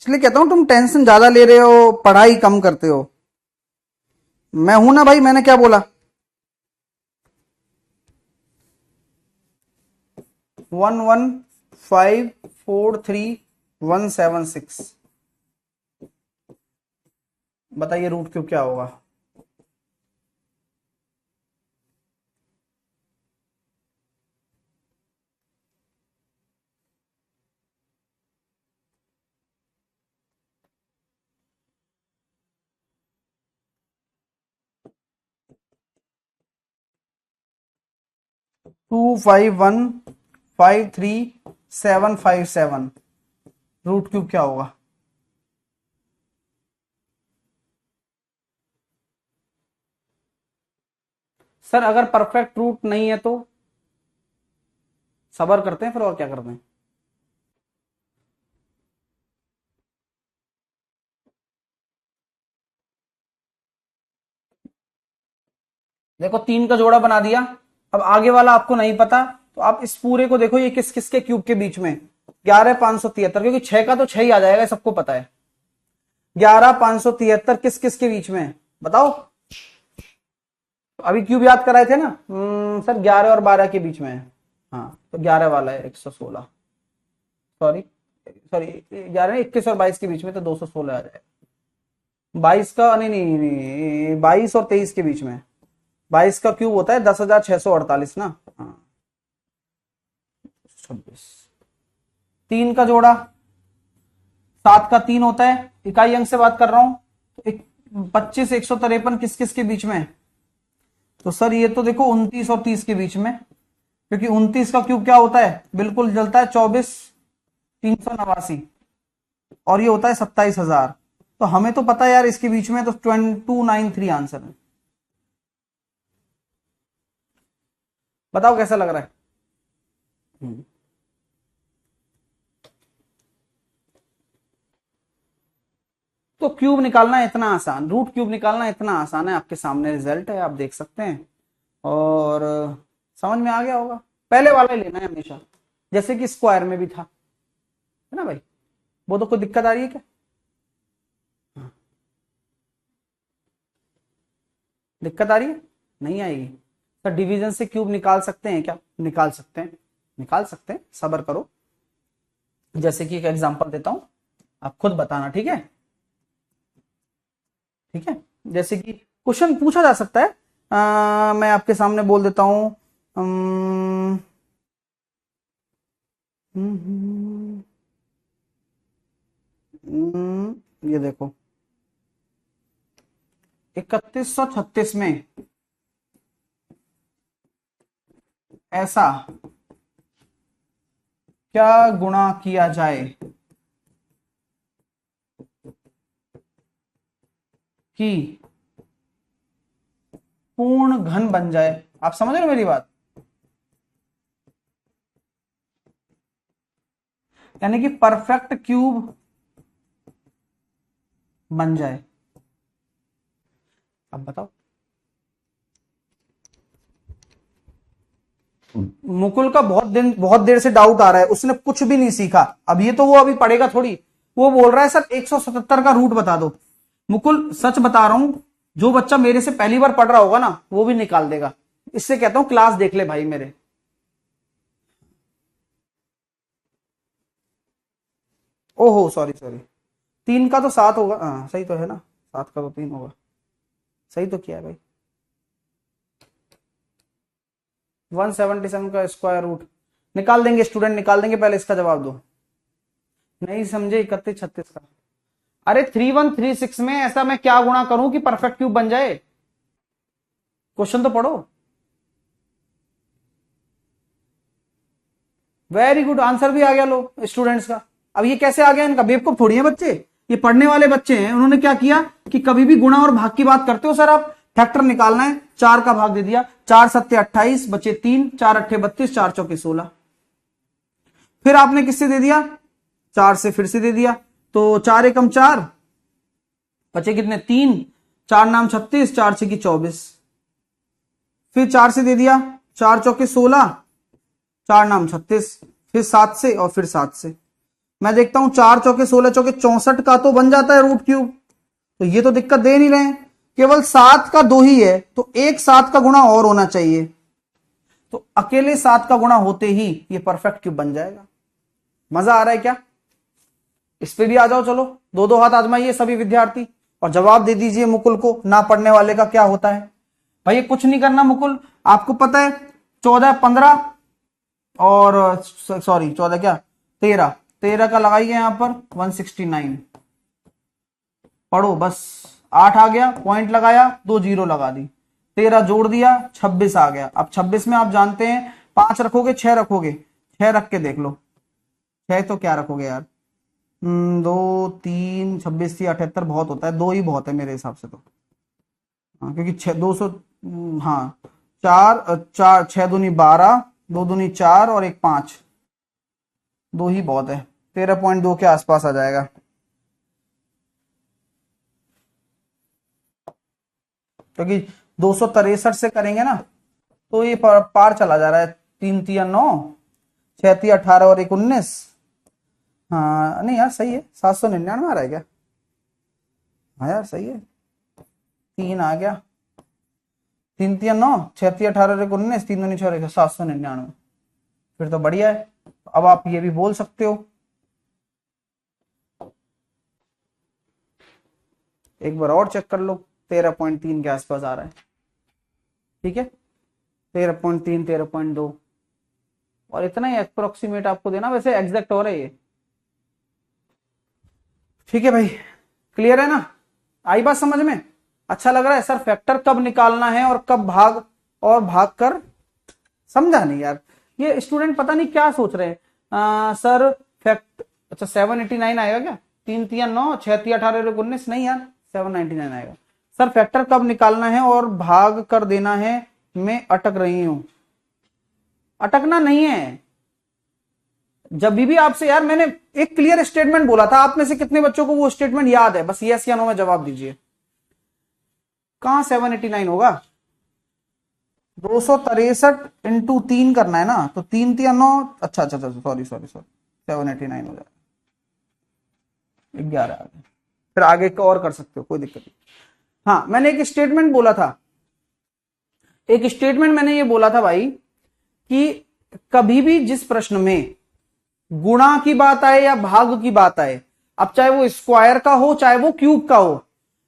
इसलिए कहता हूं तुम टेंशन ज्यादा ले रहे हो, पढ़ाई कम करते हो। मैं हूं ना भाई, मैंने क्या बोला? 11543176। बताइए रूट क्यूब क्या होगा? टू 5153 757 रूट क्यूब क्या होगा? सर अगर परफेक्ट रूट नहीं है तो सबर करते हैं फिर, और क्या करते हैं? देखो 3 का जोड़ा बना दिया। अब आगे वाला आपको नहीं पता तो आप इस पूरे को देखो, ये किस किस के क्यूब के बीच में? 11,573, क्योंकि 6 का तो 6 ही आ जाएगा, सबको पता है। 11,573 किस किस के बीच में बताओ? अभी क्यूब याद कराए थे ना? सर 11 और 12 के बीच में है। हाँ तो 11 वाला है 116, सॉरी सॉरी 11 21 और 22 के बीच में, तो 216 आ जाएगा। 22 का नहीं नहीं नहीं, 22 और 23 के बीच में। 22 का क्यूब होता है 10,648 ना। हाँ 26। 3 का जोड़ा 7 का 3 होता है, इकाई अंक से बात कर रहा हूं। 25 153 किस किस के बीच में? तो सर ये तो देखो 29 और 30 के बीच में, क्योंकि 29 का क्यूब क्या होता है? बिल्कुल जलता है 24,389, और ये होता है 27,000। तो हमें तो पता है यार इसके बीच में, तो 293 आंसर है। बताओ कैसा लग रहा है? तो क्यूब निकालना इतना आसान, रूट क्यूब निकालना इतना आसान है, आपके सामने रिजल्ट है, आप देख सकते हैं। और समझ में आ गया होगा। पहले वाला ही लेना है हमेशा, जैसे कि स्क्वायर में भी था, है ना भाई? वो तो कोई दिक्कत आ रही है क्या? दिक्कत आ रही है? नहीं आएगी। तो डिवीजन से क्यूब निकाल सकते हैं क्या? निकाल सकते हैं, निकाल सकते हैं, सब्र करो। जैसे कि एक एग्जांपल देता हूं, आप खुद बताना, ठीक है? ठीक है, जैसे कि क्वेश्चन पूछा जा सकता है। मैं आपके सामने बोल देता हूं। ये देखो 3136 में ऐसा क्या गुणा किया जाए कि पूर्ण घन बन जाए? आप समझ रहे हो मेरी बात? यानी कि परफेक्ट क्यूब बन जाए। अब बताओ। मुकुल का बहुत देर से डाउट आ रहा है, उसने कुछ भी नहीं सीखा। अब ये तो वो अभी पढ़ेगा थोड़ी। वो बोल रहा है सर 177 का रूट बता दो। मुकुल सच बता रहा हूं, जो बच्चा मेरे से पहली बार पढ़ रहा होगा ना, वो भी निकाल देगा। इससे कहता हूं क्लास देख ले भाई मेरे। ओहो सॉरी सॉरी, 3 का तो 7 होगा। हाँ सही तो है ना, 7 का तो 3 होगा। सही तो किया है भाई। 177 का स्क्वायर रूट निकाल देंगे स्टूडेंट, निकाल देंगे। पहले इसका जवाब दो। नहीं समझे? 3136 का। अरे 3136 में ऐसा मैं क्या गुणा करूं कि परफेक्ट क्यूब बन जाए? क्वेश्चन तो पढ़ो। वेरी गुड, आंसर भी आ गया लो स्टूडेंट्स का। अब ये कैसे आ गया? इनका बेवकूफ थोड़ी है बच्चे, ये पढ़ने वाले बच्चे हैं। उन्होंने क्या किया कि कभी भी गुणा और भाग की बात करते हो सर आप, फैक्टर निकालना है, 4 का भाग दे दिया। 4 सत्ते 28 बचे 3, 4 अट्ठे 32, 4 चौके 16। फिर आपने किससे दे दिया? 4 से फिर से दे दिया। तो 4 एकम 4, बचे कितने? 3। 4 नाम 36, 4 छकी 24। फिर 4 से दे दिया, 4 चौके 16, 4 नाम 36। फिर 7 से और फिर 7 से। मैं देखता हूं 4 चौके 16 चौके 64 का तो बन जाता है रूट क्यूब, तो ये तो दिक्कत दे नहीं रहे हैं। केवल 7 का 2 ही है, तो एक 7 का गुणा और होना चाहिए, तो अकेले 7 का गुणा होते ही ये परफेक्ट क्यूब बन जाएगा। मजा आ रहा है क्या? इस पे भी आ जाओ, चलो दो दो हाथ आजमाइए सभी विद्यार्थी और जवाब दे दीजिए मुकुल को, ना पढ़ने वाले का क्या होता है। भाई कुछ नहीं करना मुकुल, आपको पता है 14 15 और सॉरी 14 क्या 13 का लगाइए यहां पर 169, पढ़ो बस। 8 आ गया, पॉइंट लगाया, 2 जीरो लगा दी, 13 जोड़ दिया 26 आ गया। अब 26 में आप जानते हैं 5 रखोगे 6 रखोगे, 6 रख के देख लो, 6 तो क्या रखोगे यार, 2 3 26 से 78 बहुत होता है, 2 ही बहुत है मेरे हिसाब से तो। हाँ, क्योंकि 200 हाँ 4 6 दूनी 12, 2 दूनी 4 और 1 5, 2 ही बहुत है, 13.2 के आसपास आ जाएगा। क्योंकि 263 से करेंगे ना तो ये पार चला जा रहा है, 3 3 9 6 3 18 और 1 19। हाँ नहीं यार सही है, 799 आ रहा है क्या? हाँ यार सही है, 3 आ गया, 3 3 9 6 3 18 और 1 19, 3 दूनी 6 799, फिर तो बढ़िया है। अब आप ये भी बोल सकते हो, एक बार और चेक कर लो, 13.3 के आसपास आ रहा है, ठीक है 13.3 13.2, और इतना ही अप्रोक्सीमेट आपको देना, वैसे एग्जैक्ट हो रहा है ये, ठीक है भाई। क्लियर है ना, आई बात समझ में? अच्छा लग रहा है सर, फैक्टर कब निकालना है और कब भाग और भाग कर, समझा नहीं यार, ये स्टूडेंट पता नहीं क्या सोच रहे हैं। सर फैक्ट अच्छा 789 आएगा क्या, 3 3 9 6 3 18 19, नहीं यार 799 आएगा। सर फैक्टर कब निकालना है और भाग कर देना है, मैं अटक रही हूं। अटकना नहीं है, जब भी आपसे यार मैंने एक क्लियर स्टेटमेंट बोला था, आप में से कितने बच्चों को वो स्टेटमेंट याद है, बस यस या नो में जवाब दीजिए। कहां 789 होगा, 263 इंटू 3 करना है ना, तो 3 3 9, अच्छा अच्छा अच्छा सॉरी सॉरी सॉरी 789 हो जाएगा, 11 आ गया, फिर आगे का और कर सकते हो, कोई दिक्कत नहीं। हाँ मैंने एक स्टेटमेंट बोला था, एक स्टेटमेंट मैंने ये बोला था भाई कि कभी भी जिस प्रश्न में गुणा की बात आए या भाग की बात आए, अब चाहे वो स्क्वायर का हो चाहे वो क्यूब का हो,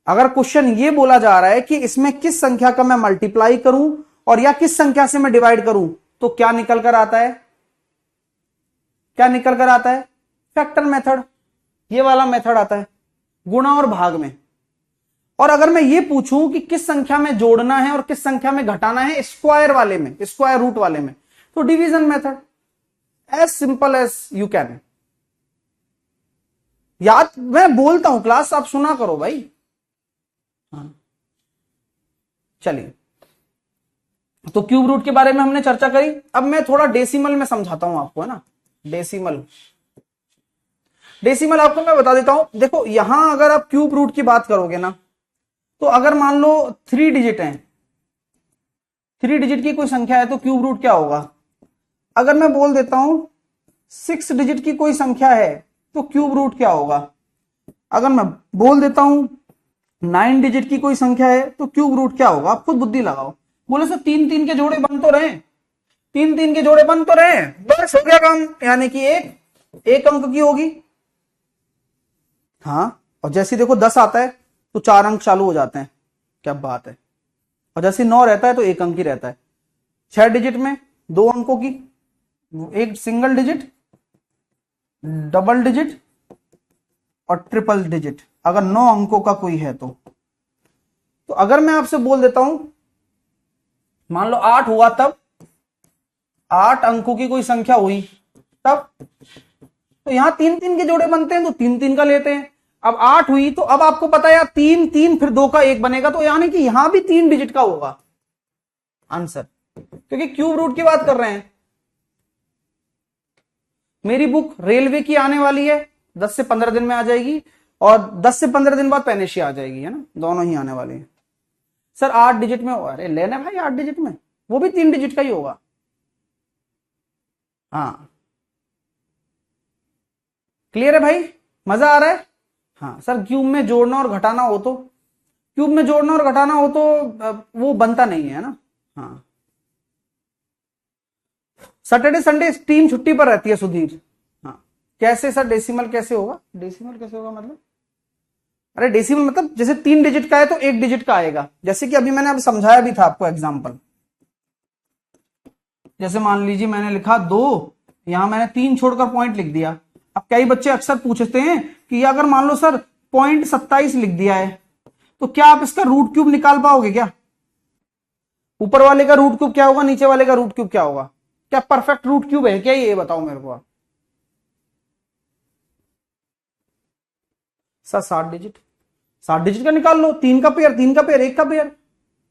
अगर क्वेश्चन ये बोला जा रहा है कि इसमें किस संख्या का मैं मल्टीप्लाई करूं और या किस संख्या से मैं डिवाइड करूं, तो क्या निकल कर आता है, क्या निकल कर आता है, फैक्टर मेथड, ये वाला मेथड आता है गुणा और भाग में। और अगर मैं ये पूछूं कि किस संख्या में जोड़ना है और किस संख्या में घटाना है, स्क्वायर वाले में, स्क्वायर रूट वाले में, तो division method, as simple as you can. याद मैं बोलता हूं क्लास, आप सुना करो भाई। हाँ चलिए, तो क्यूब रूट के बारे में हमने चर्चा करी, अब मैं थोड़ा डेसिमल में समझाता हूं आपको, है ना, डेसिमल। डेसिमल आपको मैं बता देता हूं, देखो यहां अगर आप क्यूब रूट की बात करोगे ना, तो अगर मान लो 3 डिजिट है, 3 डिजिट की कोई संख्या है, तो क्यूब रूट क्या होगा। अगर मैं बोल देता हूं 6 डिजिट की कोई संख्या है, तो क्यूब रूट क्या होगा। अगर मैं बोल देता हूं 9 डिजिट की कोई संख्या है, तो क्यूब रूट क्या होगा, आप खुद बुद्धि लगाओ। बोले सो 3 3 के जोड़े बन तो रहे, 3 3 के जोड़े बन तो रहे, बस हो गया काम, यानी कि एक अंक की होगी। हाँ, और जैसे देखो 10 आता है तो 4 अंक चालू हो जाते हैं, क्या बात है। और जैसे 9 रहता है तो 1 अंक ही रहता है। 6 डिजिट में 2 अंकों की, एक सिंगल डिजिट, डबल डिजिट और ट्रिपल डिजिट, अगर 9 अंकों का कोई है तो अगर मैं आपसे बोल देता हूं मान लो 8 हुआ, तब 8 अंकों की कोई संख्या हुई तब, तो यहां 3 3 के जोड़े बनते हैं तो 3 3 का लेते हैं। अब 8 हुई तो अब आपको पता है 3 3 फिर 2 का 1 बनेगा, तो यानी कि यहां भी 3 डिजिट का होगा आंसर, क्योंकि क्यूब रूट की बात कर रहे हैं। मेरी बुक रेलवे की आने वाली है, 10 से 15 दिन में आ जाएगी, और 10 से 15 दिन बाद पेनेशिया आ जाएगी, है ना, दोनों ही आने वाली है। सर 8 डिजिट में, अरे लेना भाई 8 डिजिट में, वो भी 3 डिजिट का ही होगा। हाँ क्लियर है भाई, मजा आ रहा है। हाँ सर, क्यूब में जोड़ना और घटाना हो तो, क्यूब में जोड़ना और घटाना हो तो वो बनता नहीं है ना। हाँ, सैटरडे संडे टीम छुट्टी पर रहती है सुधीर। हाँ, कैसे सर डेसिमल कैसे होगा, डेसिमल कैसे होगा मतलब, अरे डेसिमल मतलब जैसे 3 डिजिट का है तो 1 डिजिट का आएगा, जैसे कि अभी मैंने अब समझाया भी था आपको एग्जांपल। जैसे मान लीजिए मैंने लिखा 2, यहां मैंने 3 छोड़कर पॉइंट लिख दिया। अब कई बच्चे अक्सर पूछते हैं कि अगर मान लो सर .27 लिख दिया है तो क्या आप इसका रूट क्यूब निकाल पाओगे क्या? ऊपर वाले का रूट क्यूब क्या होगा, नीचे वाले का रूट क्यूब क्या होगा? क्या परफेक्ट रूट क्यूब है क्या, ये बताओ मेरे को आप। सर 60 डिजिट, 60 डिजिट का निकाल लो, 3 का पेयर 3 का पेयर 1 का पेयर,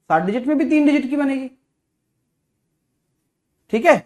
60 डिजिट में भी 3 डिजिट की बनेगी। ठीक है,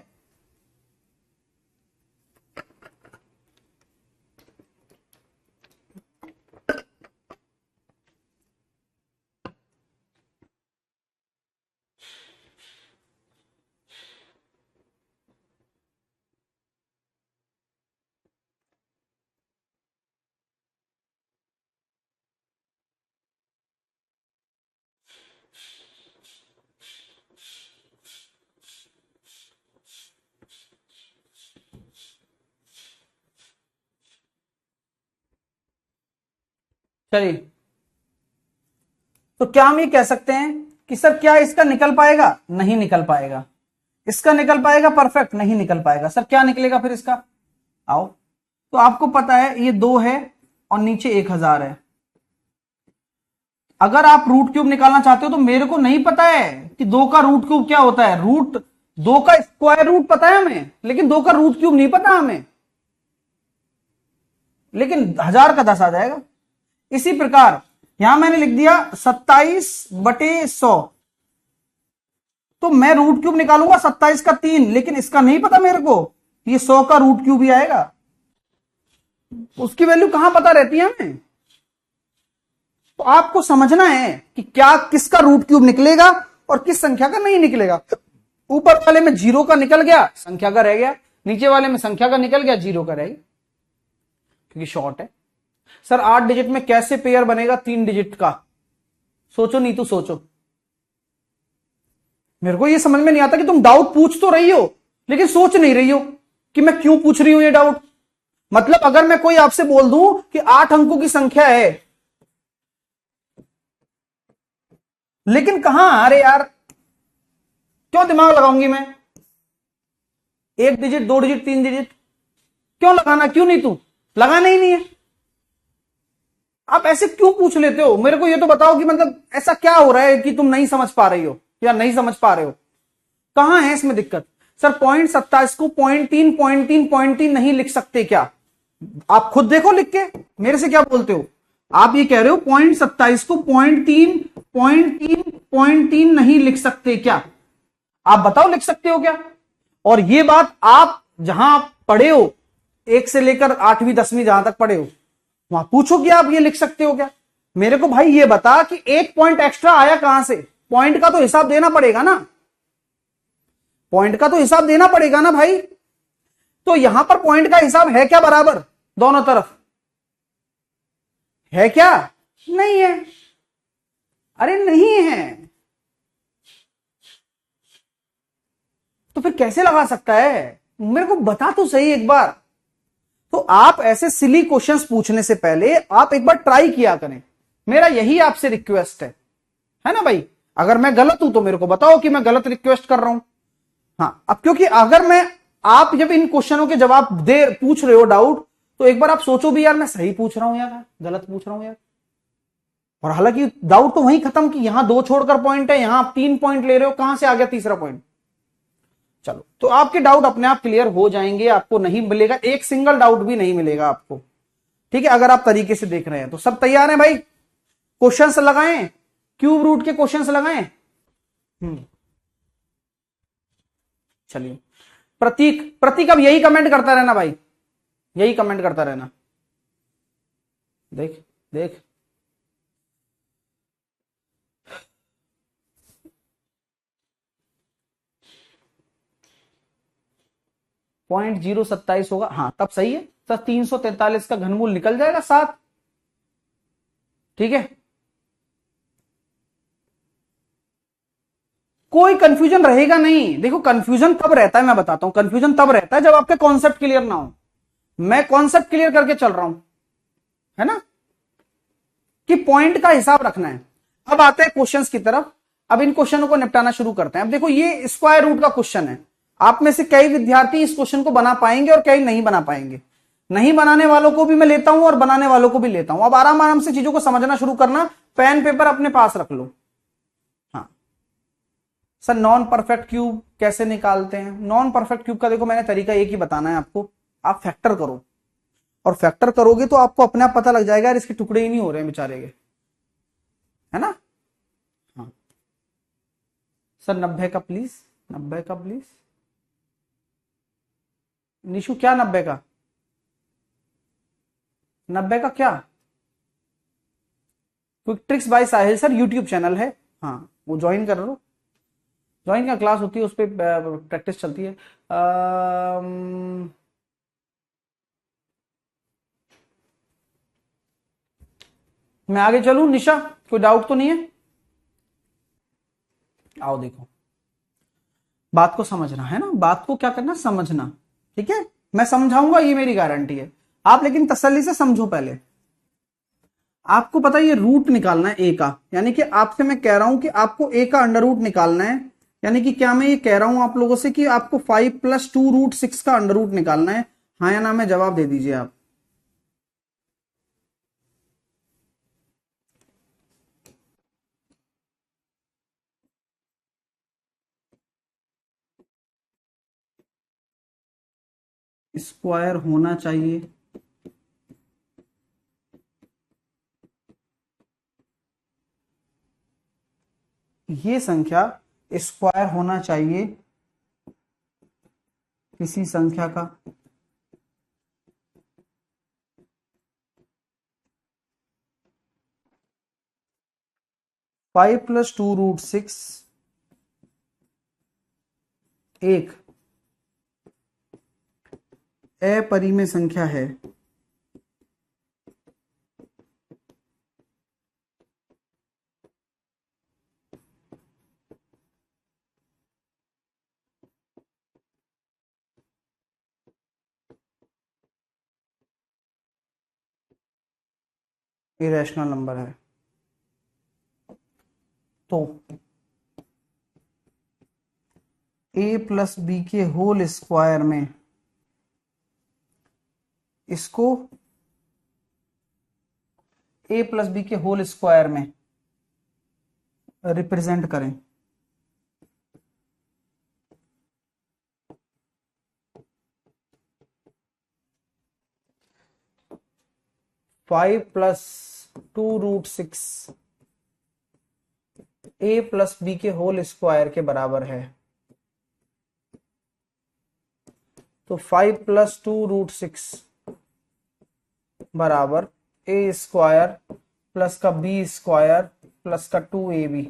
चलिए, तो क्या हम ये कह सकते हैं कि सर क्या इसका निकल पाएगा? नहीं निकल पाएगा। इसका निकल पाएगा परफेक्ट? नहीं निकल पाएगा। सर क्या निकलेगा फिर इसका? आओ, तो आपको पता है ये 2 है और नीचे 1000 है। अगर आप रूट क्यूब निकालना चाहते हो तो मेरे को नहीं पता है कि 2 का रूट क्यूब क्या होता है। रूट 2 का स्क्वायर रूट पता है हमें, लेकिन 2 का रूट क्यूब नहीं पता हमें, लेकिन 1000 का 10 आ जाएगा। इसी प्रकार यहां मैंने लिख दिया 27/100, तो मैं रूट क्यूब निकालूंगा 27 का 3, लेकिन इसका नहीं पता मेरे को, ये 100 का रूट क्यूब ही आएगा। उसकी वैल्यू कहां पता रहती है हमें? तो आपको समझना है कि क्या किसका रूट क्यूब निकलेगा और किस संख्या का नहीं निकलेगा। ऊपर वाले में 0 का निकल गया, संख्या का रह गया, नीचे वाले में संख्या का निकल गया, 0 का रह गया, क्योंकि शॉर्ट है। सर 8 डिजिट में कैसे पेयर बनेगा 3 डिजिट का? सोचो नीतू सोचो, मेरे को ये समझ में नहीं आता कि तुम डाउट पूछ तो रही हो लेकिन सोच नहीं रही हो कि मैं क्यों पूछ रही हूं ये डाउट। मतलब अगर मैं कोई आपसे बोल दूं कि 8 अंकों की संख्या है, लेकिन कहां, अरे यार क्यों दिमाग लगाऊंगी मैं? 1 डिजिट 2 डिजिट 3 डिजिट क्यों लगाना, क्यों नहीं, तू लगाना ही नहीं है। आप ऐसे क्यों पूछ लेते हो? मेरे को ये तो बताओ कि मतलब ऐसा क्या हो रहा है कि तुम नहीं समझ पा रही हो या नहीं समझ पा रहे हो, कहां है इसमें दिक्कत? सर .27 को .3 नहीं लिख सकते क्या? आप खुद देखो लिख के, मेरे से क्या बोलते हो? आप ये कह रहे हो .27 को .3 नहीं लिख सकते क्या? आप बताओ लिख सकते हो क्या? और ये बात आप जहां पढ़े हो, 1 से लेकर 8वीं 10वीं जहां तक पढ़े हो, वहां पूछो कि आप ये लिख सकते हो क्या? मेरे को भाई ये बता कि 1 पॉइंट एक्स्ट्रा आया कहां से? पॉइंट का तो हिसाब देना पड़ेगा ना, पॉइंट का तो हिसाब देना पड़ेगा ना भाई। तो यहां पर पॉइंट का हिसाब है क्या बराबर दोनों तरफ? है क्या? नहीं है। अरे नहीं है, तो फिर कैसे लगा सकता है? मेरे को बता तो सही एक बार। तो आप ऐसे सिली क्वेश्चंस पूछने से पहले आप एक बार ट्राई किया करें, मेरा यही आपसे रिक्वेस्ट है ना भाई। अगर मैं गलत हूं तो मेरे को बताओ कि मैं गलत रिक्वेस्ट कर रहा हूं। हाँ, अब क्योंकि अगर मैं, आप जब इन क्वेश्चनों के जवाब दे पूछ रहे हो डाउट, तो एक बार आप सोचो भी यार मैं सही पूछ रहा हूं यार गलत पूछ रहा हूं यार। और हालांकि डाउट तो वहीं खत्म कि यहां 2 छोड़कर पॉइंट है, यहां आप 3 पॉइंट ले रहे हो, कहां से आ गया तीसरा पॉइंट? चलो, तो आपके डाउट अपने आप क्लियर हो जाएंगे, आपको नहीं मिलेगा, एक सिंगल डाउट भी नहीं मिलेगा आपको। ठीक है, अगर आप तरीके से देख रहे हैं तो सब तैयार है भाई? क्वेश्चंस लगाएं, क्यूब रूट के क्वेश्चंस लगाएं। चलिए, प्रतीक, प्रतीक अब यही कमेंट करता रहना भाई, यही कमेंट करता रहना। देख देख, .027 होगा, हाँ तब सही है, तो 343 का घनमूल निकल जाएगा 7। ठीक है, कोई कंफ्यूजन रहेगा नहीं। देखो कंफ्यूजन कब रहता है मैं बताता हूं, कंफ्यूजन तब रहता है जब आपके कॉन्सेप्ट क्लियर ना हो। मैं कॉन्सेप्ट क्लियर करके चल रहा हूं, है ना, कि पॉइंट का हिसाब रखना है। अब आते हैं क्वेश्चंस की तरफ। अब इन क्वेश्चनों को निपटाना शुरू करते हैं। अब देखो ये स्क्वायर रूट का क्वेश्चन है। आप में से कई विद्यार्थी इस क्वेश्चन को बना पाएंगे और कई नहीं बना पाएंगे। नहीं बनाने वालों को भी मैं लेता हूं और बनाने वालों को भी लेता हूं। अब आराम आराम से चीजों को समझना शुरू करना, पेन पेपर अपने पास रख लो। हाँ सर, नॉन परफेक्ट क्यूब कैसे निकालते हैं? नॉन परफेक्ट क्यूब का देखो मैंने तरीका एक ही बताना है आपको। आप फैक्टर करो, और फैक्टर करोगे तो आपको अपने आप पता लग जाएगा यार इसके टुकड़े ही नहीं हो रहे हैं बेचारे के, है ना। हाँ सर 90 का प्लीज, 90 का प्लीज। निशु क्या 90 का? 90 का क्या? क्विक ट्रिक्स बाय साहिल सर, यूट्यूब चैनल है, हाँ वो ज्वाइन कर लो। ज्वाइन का क्लास होती है, उस पर प्रैक्टिस चलती है। मैं आगे चलूं निशा, कोई डाउट तो नहीं है? आओ देखो, बात को समझना है ना, बात को क्या करना, समझना। ठीक है, मैं समझाऊंगा, ये मेरी गारंटी है। आप लेकिन तसल्ली से समझो पहले। आपको पता है ये रूट निकालना है ए का, यानी कि आपसे मैं कह रहा हूं कि आपको ए का अंडर रूट निकालना है। यानी कि क्या मैं ये कह रहा हूं आप लोगों से कि आपको 5 + 2√6 का अंडर रूट निकालना है? हाँ या ना में जवाब दे दीजिए आप। स्क्वायर होना चाहिए, ये संख्या स्क्वायर होना चाहिए किसी संख्या का, फाइव + 2√6 एक अपरिमेय संख्या है। इरेशनल नंबर है। तो a + b के होल स्क्वायर में इसको a + b के होल स्क्वायर में रिप्रेजेंट करें। फाइव + 2√6 a + b के होल स्क्वायर के बराबर है। तो 5 + 2√6 बराबर a² प्लस का b² प्लस का 2ab।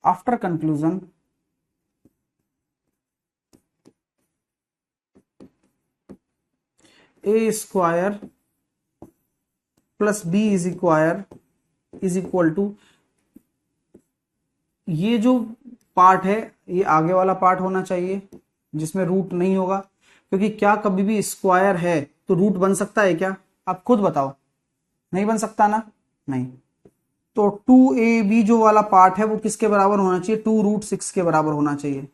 After conclusion a² plus b² is equal to, ये जो पार्ट है ये आगे वाला पार्ट होना चाहिए जिसमें रूट नहीं होगा, क्योंकि क्या कभी भी स्क्वायर है तो रूट बन सकता है क्या? आप खुद बताओ, नहीं बन सकता ना, नहीं। तो 2ab जो वाला पार्ट है वो किसके बराबर होना चाहिए? 2√6 के बराबर होना चाहिए।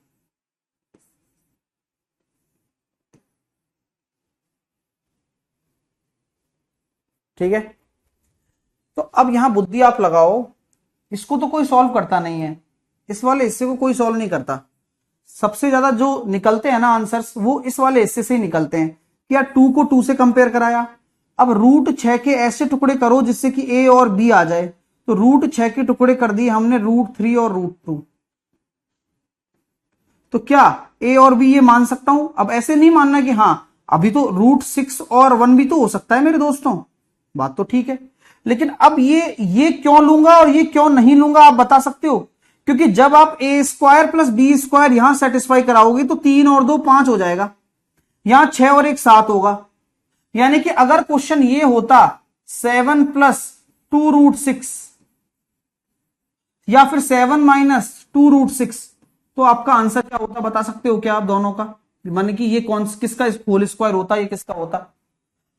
ठीक है, तो अब यहां बुद्धि आप लगाओ। इसको तो कोई सॉल्व करता नहीं है, इस वाले हिस्से को कोई सॉल्व नहीं करता। सबसे ज्यादा जो निकलते हैं ना आंसर्स, वो इस वाले हिस्से से ही निकलते हैं कि यार 2 को 2 से कंपेयर कराया। अब √6 के ऐसे टुकड़े करो जिससे कि a और b आ जाए। तो √6 के टुकड़े कर दिए हमने √3 और √2। तो क्या a और b ये मान सकता हूं? अब ऐसे नहीं मानना कि हाँ अभी तो √6 और 1 भी तो हो सकता है मेरे दोस्तों, बात तो ठीक है। लेकिन अब ये क्यों लूंगा और ये क्यों नहीं लूंगा, आप बता सकते हो? क्योंकि जब आप ए स्क्वायर प्लस बी स्क्वायर यहां सेटिस्फाई कराओगे तो 3 और 2 5 हो जाएगा, यहां 6 और 1 7 होगा। यानी कि अगर क्वेश्चन ये होता 7 प्लस 2√6 या फिर 7 माइनस 2√6, तो आपका आंसर क्या होता बता सकते हो क्या आप दोनों का? माने कि ये कौन किसका होल स्क्वायर होता, ये किसका होता?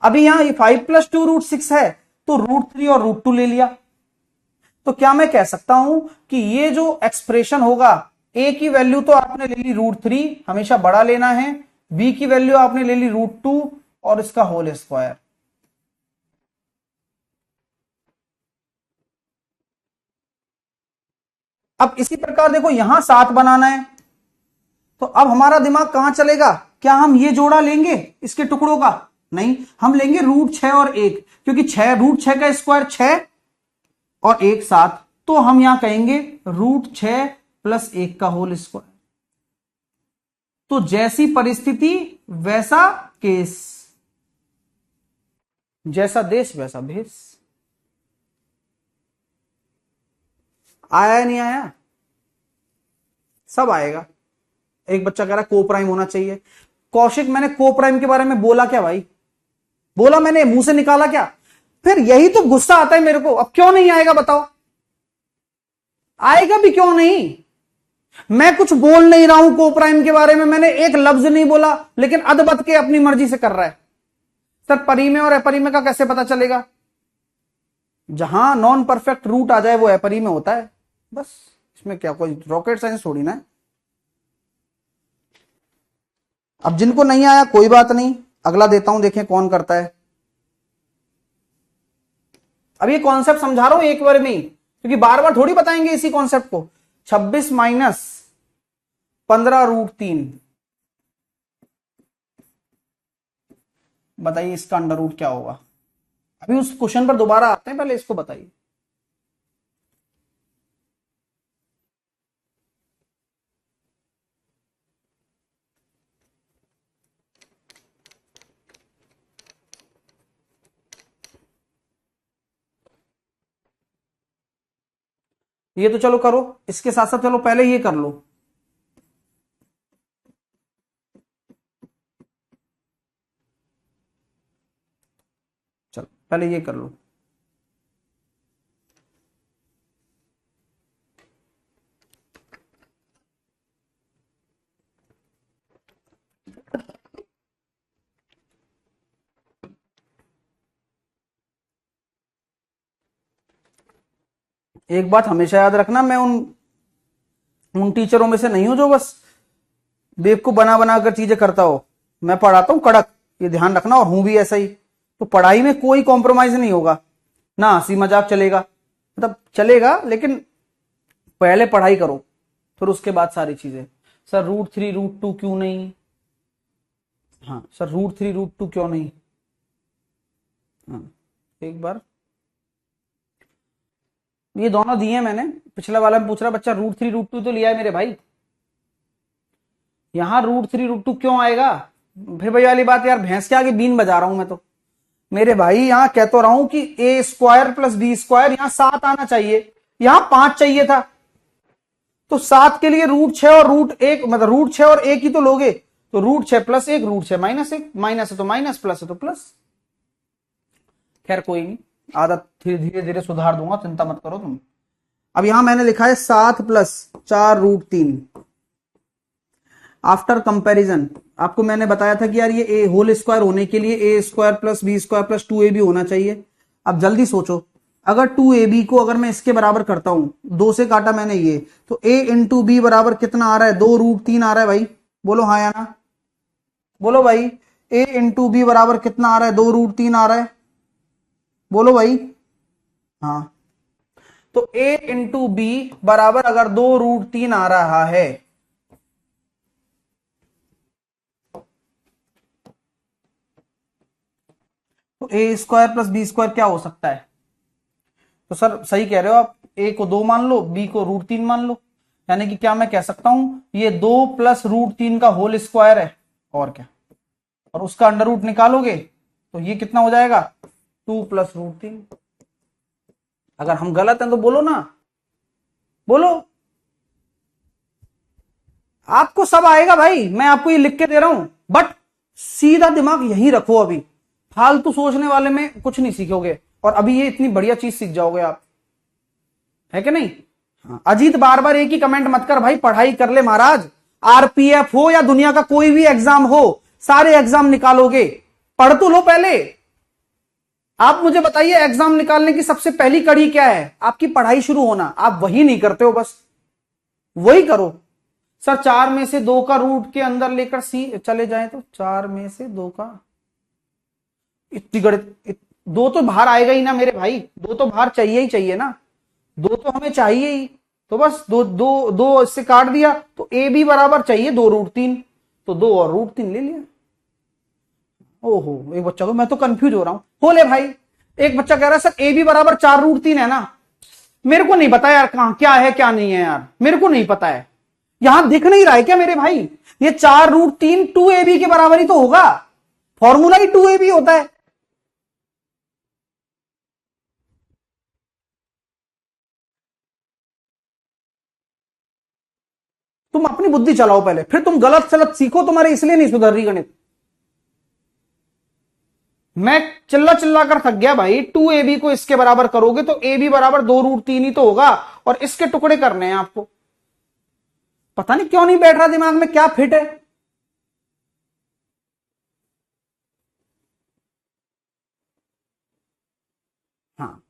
अभी यहां ये 5 प्लस 2√6 है तो √3 और √2 ले लिया। तो क्या मैं कह सकता हूं कि ये जो एक्सप्रेशन होगा, ए की वैल्यू तो आपने ले ली √3, हमेशा बड़ा लेना है, बी की वैल्यू आपने ले ली √2 और इसका होल स्क्वायर। अब इसी प्रकार देखो यहां 7 बनाना है, तो अब हमारा दिमाग कहां चलेगा? क्या हम ये जोड़ा लेंगे इसके टुकड़ों का? नहीं, हम लेंगे √6 और 1, क्योंकि √6 का स्क्वायर 6 और 1 7, तो हम यहां कहेंगे √6 प्लस 1 का होल स्क्वायर। तो जैसी परिस्थिति वैसा केस, जैसा देश वैसा भेष। आया नहीं आया? सब आएगा। एक बच्चा कह रहा है को प्राइम होना चाहिए। कौशिक मैंने को प्राइम के बारे में बोला क्या भाई? बोला मैंने, मुंह से निकाला क्या? फिर यही तो गुस्सा आता है मेरे को। अब क्यों नहीं आएगा बताओ? आएगा भी क्यों नहीं? मैं कुछ बोल नहीं रहा हूं को प्राइम के बारे में, मैंने एक लफ्ज नहीं बोला, लेकिन अदबद के अपनी मर्जी से कर रहा है। सर परिमेय और अपरिमेय का कैसे पता चलेगा? जहां नॉन परफेक्ट रूट आ जाए वो अपरिमेय होता है, बस। इसमें क्या कोई रॉकेट साइंस थोड़ी ना है। अब जिनको नहीं आया कोई बात नहीं, अगला देता हूं, देखें कौन करता है। अब ये कॉन्सेप्ट समझा रहा हूं एक बार में ही, क्योंकि बार बार थोड़ी बताएंगे इसी कॉन्सेप्ट को। 26 माइनस 15√3, बताइए इसका अंडर रूट क्या होगा? अभी उस क्वेश्चन पर दोबारा आते हैं, पहले इसको बताइए। ये तो चलो करो, इसके साथ साथ चलो पहले ये कर लो। चलो पहले ये कर लो। एक बात हमेशा याद रखना, मैं उन टीचरों में से नहीं हूं जो बस बेवकूफ बना बना कर चीजें करता हो। मैं पढ़ाता हूं कड़क, ये ध्यान रखना, और हूं भी ऐसा ही। तो पढ़ाई में कोई कॉम्प्रोमाइज नहीं होगा ना, हंसी मजाक चलेगा, मतलब चलेगा, लेकिन पहले पढ़ाई करो फिर उसके बाद सारी चीजें। सर √3 √2 क्यों नहीं? हाँ सर √3 √2 क्यों नहीं? हाँ एक बार, ये दोनों दिए मैंने। पिछला वाला में पूछ रहा बच्चा √3 √2 तो लिया है मेरे भाई, यहां √3 √2 क्यों आएगा? फिर भाई वाली बात यार, भैंस के आगे बीन बजा रहा हूं मैं तो मेरे भाई। यहां कह तो रहा हूं कि ए स्क्वायर प्लस बी स्क्वायर, यहां 7 आना चाहिए, यहां 5 चाहिए था। तो 7 के लिए √6 और √1, मतलब √6 और 1 ही तो लोगे, तो √6 प्लस 1, √6 माइनस 1, माइनस है तो माइनस, प्लस है तो प्लस। खैर कोई नहीं, आदत धीरे धीरे सुधार दूंगा, चिंता मत करो तुम। अब यहां मैंने लिखा है 7 प्लस 4√3। आफ्टर कंपैरिजन आपको मैंने बताया था कि यार ये ए होल स्क्वायर होने के लिए A square plus B square plus 2ab होना चाहिए। अब जल्दी सोचो, अगर 2ab को अगर मैं इसके बराबर करता हूं, 2 से काटा मैंने ये, तो a इंटू बी बराबर कितना आ रहा है? 2√3 आ रहा है भाई, बोलो हाँ या ना? बोलो भाई, a इंटू बी बराबर कितना आ रहा है? 2√3 आ रहा है, बोलो भाई हाँ। तो a इंटू बी बराबर अगर 2√3 आ रहा है, तो ए स्क्वायर प्लस बी स्क्वायर क्या हो सकता है? तो सर सही कह रहे हो आप, ए को 2 मान लो, बी को √3 मान लो। यानी कि क्या मैं कह सकता हूं ये 2 प्लस √3 का होल स्क्वायर है, और क्या? और उसका अंडर रूट निकालोगे तो ये कितना हो जाएगा? 2 प्लस √3। अगर हम गलत हैं तो बोलो ना, बोलो। आपको सब आएगा भाई, मैं आपको ये लिख के दे रहा हूं, बट सीधा दिमाग यही रखो। अभी फालतू सोचने वाले में कुछ नहीं सीखोगे, और अभी ये इतनी बढ़िया चीज सीख जाओगे आप, है कि नहीं? हाँ, अजीत बार बार एक ही कमेंट मत कर भाई, पढ़ाई कर ले महाराज। आरपीएफ हो या दुनिया का कोई भी एग्जाम हो, सारे एग्जाम निकालोगे, पढ़ तो लो पहले। आप मुझे बताइए एग्जाम निकालने की सबसे पहली कड़ी क्या है? आपकी पढ़ाई शुरू होना। आप वही नहीं करते हो, बस वही करो। सर 4 में से 2 का रूट के अंदर लेकर सी चले जाए तो 4 में से 2 का, इतनी गणित, 2 तो बाहर आएगा ही ना मेरे भाई, 2 तो बाहर चाहिए ही चाहिए ना, 2 तो हमें चाहिए ही। तो बस 2 इससे काट दिया तो ए बी बराबर चाहिए 2√3, तो 2 और √3 ले लिया। ओहो, एक बच्चा को, मैं तो कंफ्यूज हो रहा हूं। हो ले भाई, एक बच्चा कह रहा है सर ए बी बराबर 4√3 है ना। मेरे को नहीं पता यार कहां क्या है क्या नहीं है यार, मेरे को नहीं पता है। यहां दिख नहीं रहा है क्या मेरे भाई? ये 4√3 2ab के बराबर ही तो होगा, फॉर्मूला ही 2ab होता है। तुम अपनी बुद्धि चलाओ पहले, फिर तुम गलत सलत सीखो, तुम्हारे इसलिए नहीं सुधर रही गणित। मैं चिल्ला चिल्ला कर थक गया भाई। 2ab को इसके बराबर करोगे तो ab बराबर 2√3 ही तो होगा, और इसके टुकड़े करने हैं आपको। पता नहीं क्यों नहीं बैठ रहा दिमाग में, क्या फिट है। हाँ,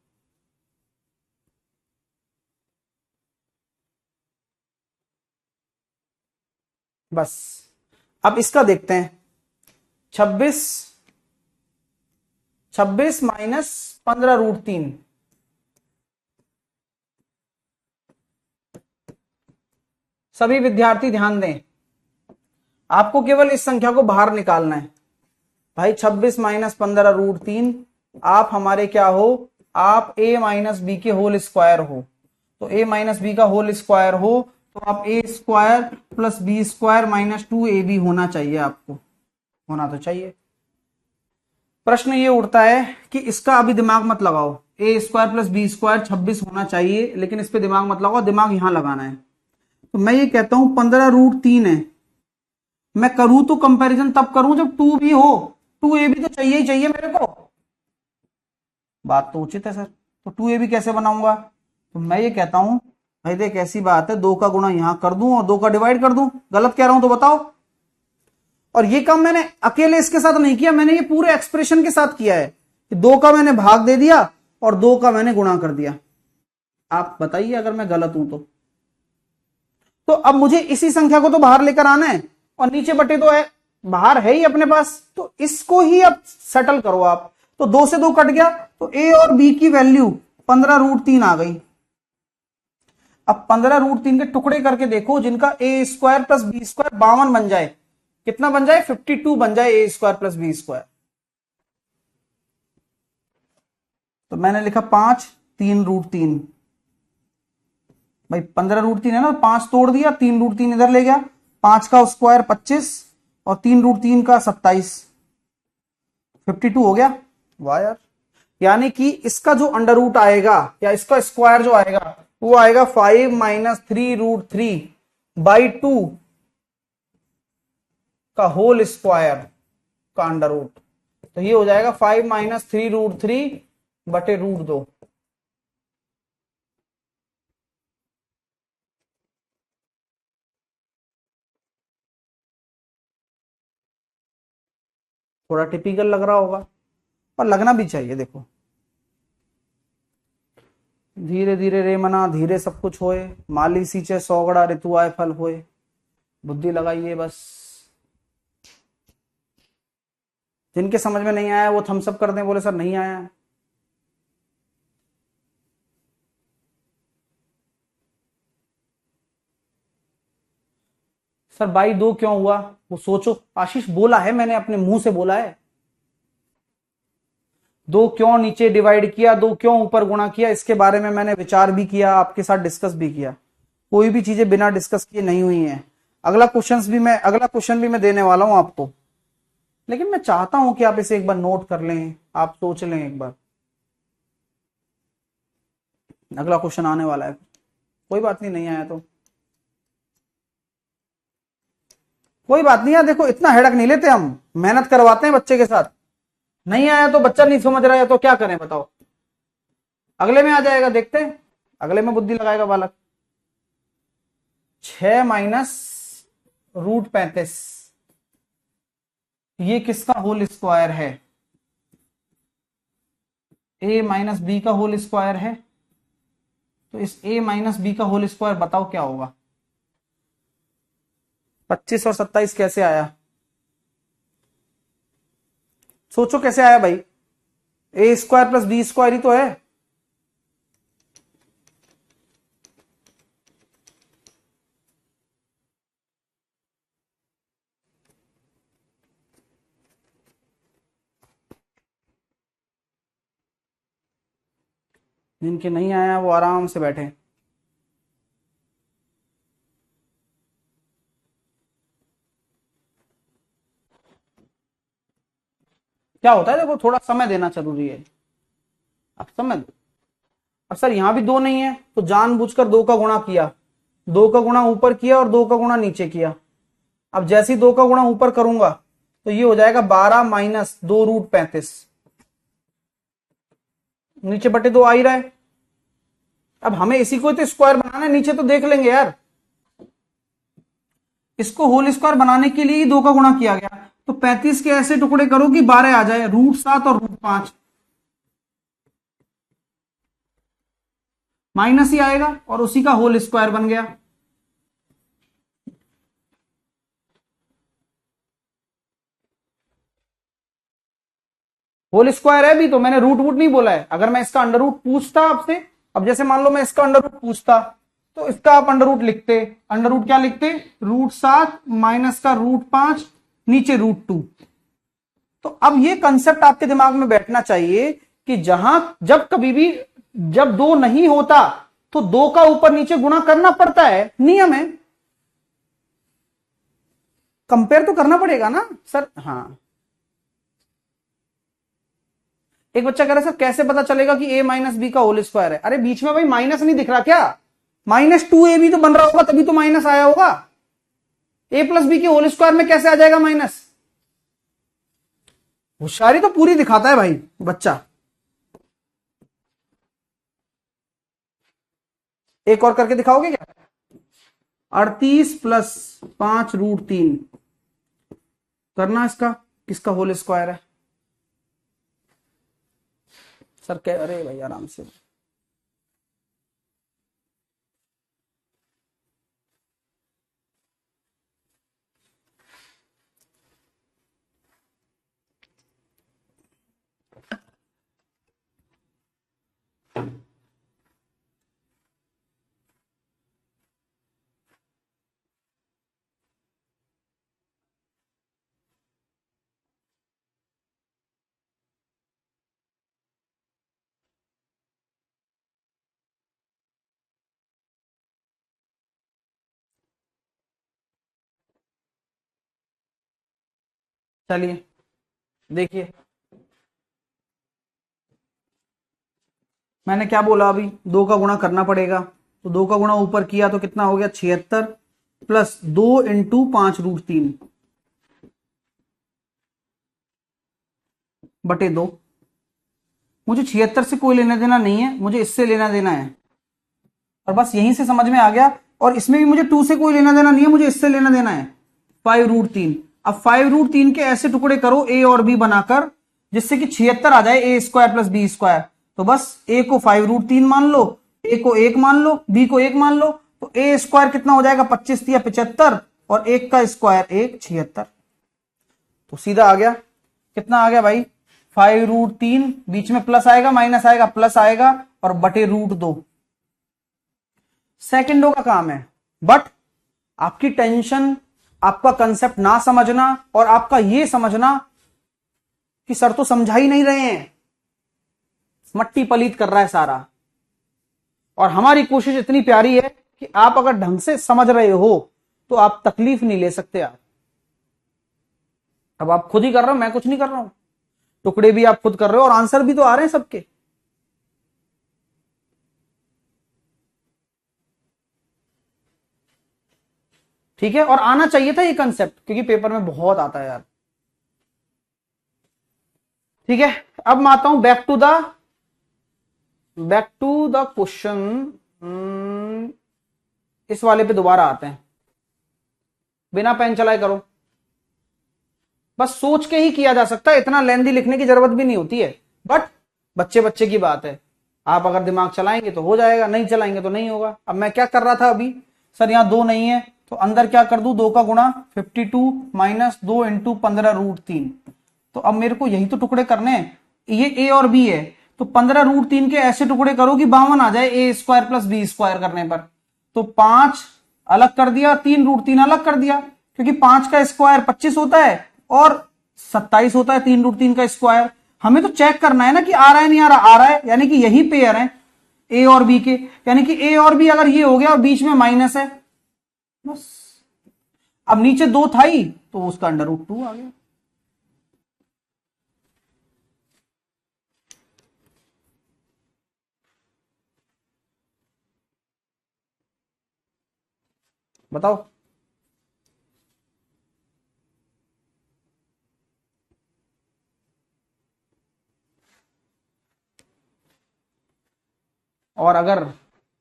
बस अब इसका देखते हैं। 26 26 माइनस 15√3, सभी विद्यार्थी ध्यान दें, आपको केवल इस संख्या को बाहर निकालना है भाई। 26 माइनस 15√3, आप हमारे क्या हो? आप a माइनस बी के होल स्क्वायर हो। तो a माइनस बी का होल स्क्वायर हो तो आप a square plus B square minus 2ab होना चाहिए, आपको होना तो चाहिए। प्रश्न ये उठता है कि इसका अभी दिमाग मत लगाओ, a square plus B square 26 होना चाहिए, लेकिन इस पे दिमाग मत लगाओ, दिमाग यहां लगाना है। तो मैं ये कहता हूं 15√3 है, मैं करूं तो कंपैरिजन तब करूं जब 2 भी हो, 2ab तो चाहिए ही चाहिए मेरे को। बात तो उचित है सर, तो 2ab कैसे बनाऊंगा? तो मैं ये कहता हूं भाई देख ऐसी बात है, 2 का गुणा यहां कर दूं और 2 का डिवाइड कर दूं। गलत कह रहा हूं तो बताओ। और ये काम मैंने अकेले इसके साथ नहीं किया, मैंने ये पूरे एक्सप्रेशन के साथ किया है कि 2 का मैंने भाग दे दिया और 2 का मैंने गुणा कर दिया। आप बताइए अगर मैं गलत हूं तो अब मुझे इसी संख्या को तो बाहर लेकर आना है, और नीचे बटे तो है बाहर है ही अपने पास, तो इसको ही अब सेटल करो आप। तो 2 से 2 कट गया, तो a और b की वैल्यू 15√3 आ गई। अब 15√3 के टुकड़े करके देखो, जिनका a square plus B square 52 बन जाए। कितना बन जाए? 52 बन जाए a square plus B square. तो मैंने लिखा 5 3√3 भाई, 15√3 है ना, 5 तोड़ दिया, 3√3 इधर ले गया, 5 का स्क्वायर 25 और 3√3 का 27, 52 हो गया। वाह यार, यानी कि इसका जो अंडर रूट आएगा या इसका स्क्वायर जो आएगा वो आएगा 5 माइनस 3√3/2 का होल स्क्वायर का अंडर रूट। तो ये हो जाएगा 5 माइनस 3√3/√2। थोड़ा टिपिकल लग रहा होगा, और लगना भी चाहिए। देखो धीरे धीरे रे मना धीरे सब कुछ होए, माली सींचे 100 गड़ा ऋतु आए फल होए। बुद्धि लगाइए बस। जिनके समझ में नहीं आया वो थम्स अप कर दें, बोले सर नहीं आया। सर बाई 2 क्यों हुआ वो सोचो। आशीष बोला है, मैंने अपने मुंह से बोला है। 2 क्यों नीचे डिवाइड किया, 2 क्यों ऊपर गुणा किया, इसके बारे में मैंने विचार भी किया, आपके साथ डिस्कस भी किया। कोई भी चीजें बिना डिस्कस किए नहीं हुई हैं। अगला क्वेश्चन भी मैं देने वाला हूं आपको, लेकिन मैं चाहता हूं कि आप इसे एक बार नोट कर लें, आप सोच लें एक बार। अगला क्वेश्चन आने वाला है, कोई बात नहीं, नहीं आया तो कोई बात नहीं यार, देखो इतना हेडक नहीं लेते हम, मेहनत करवाते हैं बच्चे के साथ। नहीं आया तो बच्चा नहीं समझ रहा है तो क्या करें बताओ, अगले में आ जाएगा, देखते हैं अगले में बुद्धि लगाएगा बालक। 6 - √35 ये किसका होल स्क्वायर है? a - b का होल स्क्वायर है। तो इस a - b का होल स्क्वायर बताओ क्या होगा? 25 और 27 कैसे आया? सोचो कैसे आया भाई? a² + b² ही तो है। जिनके नहीं आया वो आराम से बैठे। क्या होता है, देखो थोड़ा समय देना जरूरी है। अब समय दो। अब सर यहां भी 2 नहीं है तो जानबूझकर 2 का गुणा किया, 2 का गुणा ऊपर किया और 2 का गुणा नीचे किया। अब जैसे ही 2 का गुणा ऊपर करूंगा तो ये हो जाएगा 12 - 2√35, नीचे बटे 2 आ ही रहा है। अब हमें इसी को तो स्क्वायर बनाना है, नीचे तो देख लेंगे यार। इसको होल स्क्वायर बनाने के लिए ही 2 का गुणा किया गया, तो 35 के ऐसे टुकड़े करो कि 12 आ जाए, √7 और √5 माइनस ही आएगा और उसी का होल स्क्वायर बन गया। होल स्क्वायर है भी तो, मैंने रूट वूट नहीं बोला है। अगर मैं इसका अंडर रूट पूछता आपसे, अब जैसे मान लो मैं इसका अंडर रूट पूछता तो इसका आप अंडर रूट लिखते। अंडर रूट क्या लिखते? √7 माइनस का √5 नीचे √2। तो अब ये कंसेप्ट आपके दिमाग में बैठना चाहिए कि जब कभी भी जब 2 नहीं होता तो 2 का ऊपर नीचे गुणा करना पड़ता है, नियम है। कंपेयर तो करना पड़ेगा ना सर। हाँ, एक बच्चा कह रहा है सर कैसे पता चलेगा कि a - b का होल स्क्वायर है? अरे बीच में भाई माइनस नहीं दिख रहा क्या? -2ab तो बन रहा होगा तभी तो माइनस आया होगा। a + b के होल स्क्वायर में कैसे आ जाएगा माइनस? होशियारी तो पूरी दिखाता है भाई बच्चा। एक और करके दिखाओगे क्या? 38 + 5√3 करना, इसका किसका होल स्क्वायर है? सर कह, अरे भाई आराम से। चलिए देखिए, मैंने क्या बोला अभी? 2 का गुणा करना पड़ेगा, तो 2 का गुणा ऊपर किया तो कितना हो गया? 76 + 2 × 5√3 बटे 2। मुझे 76 से कोई लेना देना नहीं है, मुझे इससे लेना देना है, और बस यहीं से समझ में आ गया। और इसमें भी मुझे 2 से कोई लेना देना नहीं है, मुझे इससे लेना देना है 5√3। अब 5√3 के ऐसे टुकड़े करो a और b बनाकर, जिससे कि 76 आ जाए, a² + b²। तो बस a को 5√3 मान लो, a को 1 मान लो, b को 1 मान लो, तो a² कितना हो जाएगा? 25 या 75, और 1 का स्क्वायर 1 76। तो सीधा आ गया, कितना आ गया भाई? 5√3, बीच में प्लस आएगा माइनस आएगा, प्लस आएगा, और बटे √2। सेकंडों का काम है। बट आपकी टेंशन, आपका कंसेप्ट ना समझना और आपका ये समझना कि सर तो समझा ही नहीं रहे हैं, मट्टी पलीत कर रहा है सारा। और हमारी कोशिश इतनी प्यारी है कि आप अगर ढंग से समझ रहे हो तो आप तकलीफ नहीं ले सकते आप। अब आप खुद ही कर रहे हो, मैं कुछ नहीं कर रहा हूं। टुकड़े भी आप खुद कर रहे हो और आंसर भी तो आ रहे हैं सबके। ठीक है, और आना चाहिए था ये कंसेप्ट, क्योंकि पेपर में बहुत आता है यार। ठीक है, अब मैं आता हूं बैक टू द क्वेश्चन। इस वाले पे दोबारा आते हैं, बिना पेन चलाए करो, बस सोच के ही किया जा सकता है, इतना लेंथी लिखने की जरूरत भी नहीं होती है, बट बच्चे बच्चे की बात है, आप अगर दिमाग चलाएंगे तो हो जाएगा, नहीं चलाएंगे तो नहीं होगा। अब मैं क्या कर रहा था अभी, सर यहां 2 नहीं है तो अंदर क्या कर दूं, 2 का गुणा 52 माइनस 2 इंटू 15√3। तो अब मेरे को यही तो टुकड़े करने हैं, ये ए और बी है, तो 15√3 के ऐसे टुकड़े करो कि 52 आ जाए, ए स्क्वायर प्लस बी स्क्वायर करने पर। तो 5 अलग कर दिया, 3√3 अलग कर दिया, क्योंकि 5 का स्क्वायर 25 होता है और 27 होता है 3√3 का स्क्वायर। हमें तो चेक करना है ना कि आ रहा है नहीं आ रहा, आ रहा है, यानी कि यही पेयर है ए और बी के, यानी कि ए और बी अगर ये हो गया और बीच में माइनस है, बस। अब नीचे 2 था ही तो उसका √2 आ गया। बताओ, और अगर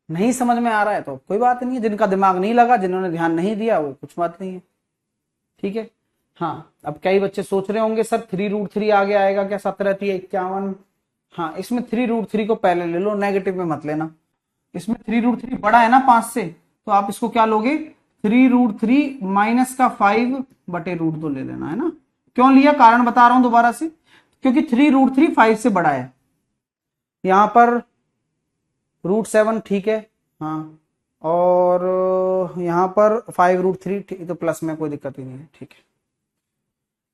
नहीं समझ में आ रहा है तो कोई बात नहीं है, जिनका दिमाग नहीं लगा, जिन्होंने ध्यान नहीं दिया, वो कुछ बात नहीं है, ठीक है। हाँ, अब कई बच्चे सोच रहे होंगे सर 3√3 आगे आएगा क्या, 17×3 = 51। हाँ, इसमें 3√3 को पहले ले लो, नेगेटिव में मत लेना। इसमें 3√3 बड़ा है ना 5 से, तो आप इसको क्या लोगे, 3√3 माइनस का 5/√2 ले लेना है ना। क्यों लिया, कारण बता रहा हूं दोबारा से, क्योंकि 3√3 5 से बड़ा है। यहां पर √7 ठीक है, हाँ, और यहां पर 5√3 तो प्लस में कोई दिक्कत ही नहीं है, ठीक है।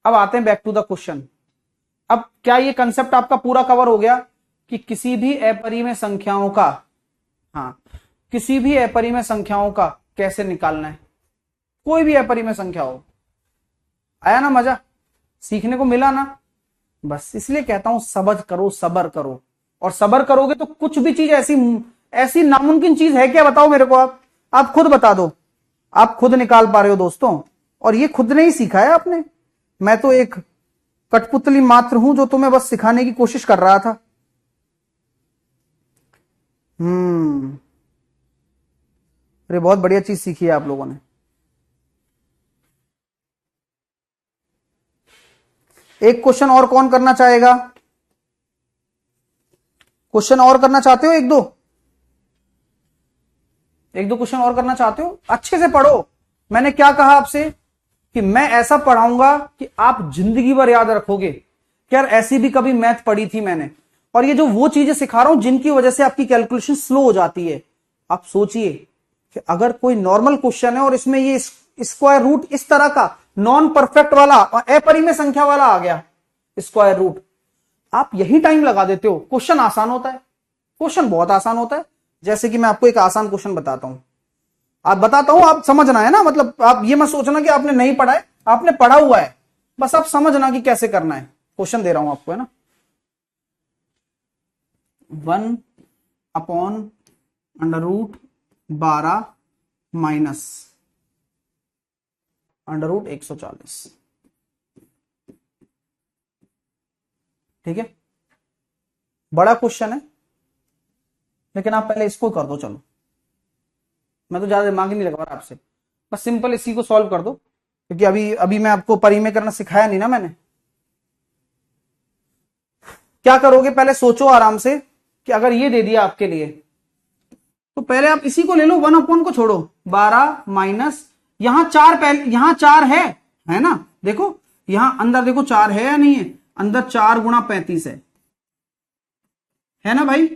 अब आते हैं बैक टू द क्वेश्चन। अब क्या ये कंसेप्ट आपका पूरा कवर हो गया कि किसी भी अपरिमेय संख्याओं का, हाँ, किसी भी अपरिमेय संख्याओं का कैसे निकालना है, कोई भी अपरिमेय संख्या हो। आया ना मजा, सीखने को मिला ना। बस इसलिए कहता हूं सब्र करो, सब्र करो, और सब्र करोगे तो कुछ भी चीज ऐसी नामुमकिन चीज है क्या, बताओ मेरे को, आप खुद बता दो, आप खुद निकाल पा रहे हो दोस्तों। और ये खुद नहीं सीखा है आपने, मैं तो एक कठपुतली मात्र हूं जो तुम्हें बस सिखाने की कोशिश कर रहा था। अरे बहुत बढ़िया चीज सीखी है आप लोगों ने। एक क्वेश्चन और कौन करना चाहेगा, क्वेश्चन और करना चाहते हो, एक दो क्वेश्चन और करना चाहते हो, अच्छे से पढ़ो। मैंने क्या कहा आपसे कि मैं ऐसा पढ़ाऊंगा कि आप जिंदगी भर याद रखोगे कि यार ऐसी भी कभी मैथ पढ़ी थी मैंने। और ये जो वो चीजें सिखा रहा हूं जिनकी वजह से आपकी कैलकुलेशन स्लो हो जाती है। आप सोचिए कि अगर कोई नॉर्मल क्वेश्चन है और इसमें ये स्क्वायर रूट इस तरह का नॉन परफेक्ट वाला अपरिमेय संख्या वाला आ गया स्क्वायर रूट, आप यही टाइम लगा देते हो। क्वेश्चन आसान होता है, क्वेश्चन बहुत आसान होता है। जैसे कि मैं आपको एक आसान क्वेश्चन बताता हूं, आप समझना है ना, मतलब आप ये मत सोचना कि आपने नहीं पढ़ा है, आपने पढ़ा हुआ है, बस आप समझना कि कैसे करना है। क्वेश्चन दे रहा हूं आपको, है ना, 1/√12 माइनस √140, ठीक है। बड़ा क्वेश्चन है, लेकिन आप पहले इसको कर दो। चलो, मैं तो ज्यादा दिमाग ही नहीं लगा रहा आपसे, बस सिंपल इसी को सॉल्व कर दो, क्योंकि अभी मैं आपको परिमेय करना सिखाया नहीं ना मैंने। क्या करोगे, पहले सोचो आराम से कि अगर ये दे दिया आपके लिए, तो पहले आप इसी को ले लो, 1/, को छोड़ो, 12 माइनस, यहां 4 पहले, यहां 4 है ना, देखो यहां अंदर देखो 4 है या नहीं है, अंदर 4 × 35 है ना भाई।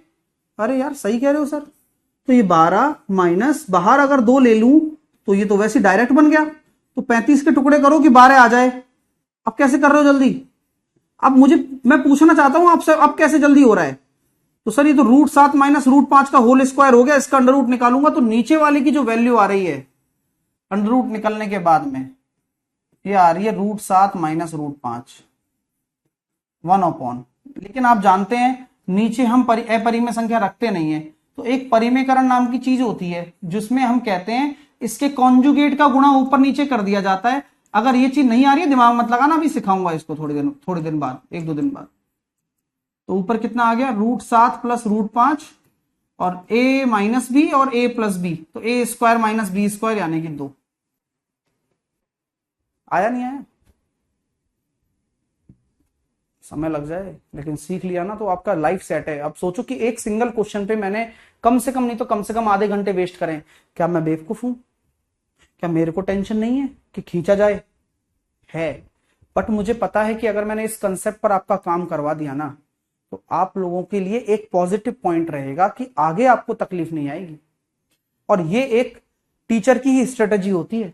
अरे यार सही कह रहे हो सर। तो ये 12 माइनस, बाहर अगर 2 ले लूं तो ये तो वैसे डायरेक्ट बन गया, तो 35 के टुकड़े करो कि 12 आ जाए। अब कैसे कर रहे हो जल्दी, अब मैं पूछना चाहता हूं आपसे, अब कैसे जल्दी हो रहा है। तो सर ये तो √7 माइनस √5 का होल स्क्वायर हो गया, इसका अंडर रूट निकालूंगा तो नीचे वाले की जो वैल्यू आ रही है अंडर रूट निकलने के बाद में, ये आ रही है √7 माइनस √5 1/। लेकिन आप जानते हैं नीचे हम अपरिमेय संख्या रखते नहीं है, तो एक परिमेयकरण नाम की चीज होती है जिसमें हम कहते हैं इसके कॉन्जुगेट का गुणा ऊपर नीचे कर दिया जाता है। अगर ये चीज नहीं आ रही है दिमाग मत लगाना, अभी सिखाऊंगा इसको थोड़ी दिन बाद, 1-2 दिन बाद। तो ऊपर कितना आ गया, √7 प्लस √5 और a माइनस बी और a प्लस बी, तो a square minus b square यानी कि 2। आया नहीं आया, समय लग जाए लेकिन सीख लिया ना तो आपका लाइफ सेट है। अब सोचो कि एक सिंगल क्वेश्चन पे मैंने कम से कम नहीं तो कम से कम आधे घंटे वेस्ट करें। क्या मैं बेवकूफ हूं? क्या मेरे को टेंशन नहीं है कि खींचा जाए? है, बट मुझे पता है कि अगर मैंने इस कंसेप्ट पर आपका काम करवा दिया ना तो आप लोगों के लिए एक पॉजिटिव पॉइंट रहेगा कि आगे आपको तकलीफ नहीं आएगी। और ये एक टीचर की ही स्ट्रेटेजी होती है।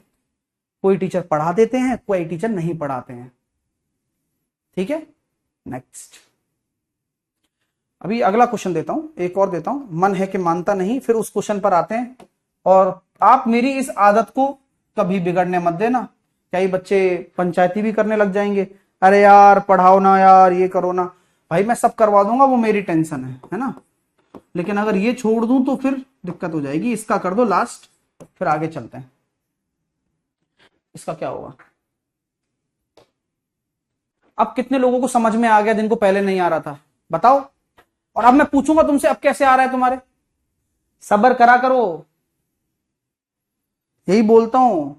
कोई टीचर पढ़ा देते हैं, कोई टीचर नहीं पढ़ाते हैं। ठीक है, नेक्स्ट। अभी अगला क्वेश्चन देता हूं, एक और देता हूं, मन है कि मानता नहीं, फिर उस क्वेश्चन पर आते हैं। और आप मेरी इस आदत को कभी बिगड़ने मत देना। क्या ये बच्चे पंचायती भी करने लग जाएंगे, अरे यार पढ़ाओ ना यार, ये करो ना। भाई मैं सब करवा दूंगा, वो मेरी टेंशन है ना। लेकिन अगर ये छोड़ दूं तो फिर दिक्कत हो जाएगी। इसका कर दो लास्ट, फिर आगे चलते हैं। इसका क्या होगा? अब कितने लोगों को समझ में आ गया जिनको पहले नहीं आ रहा था, बताओ। और अब मैं पूछूंगा तुमसे, अब कैसे आ रहा है तुम्हारे? सब्र करा करो, यही बोलता हूं।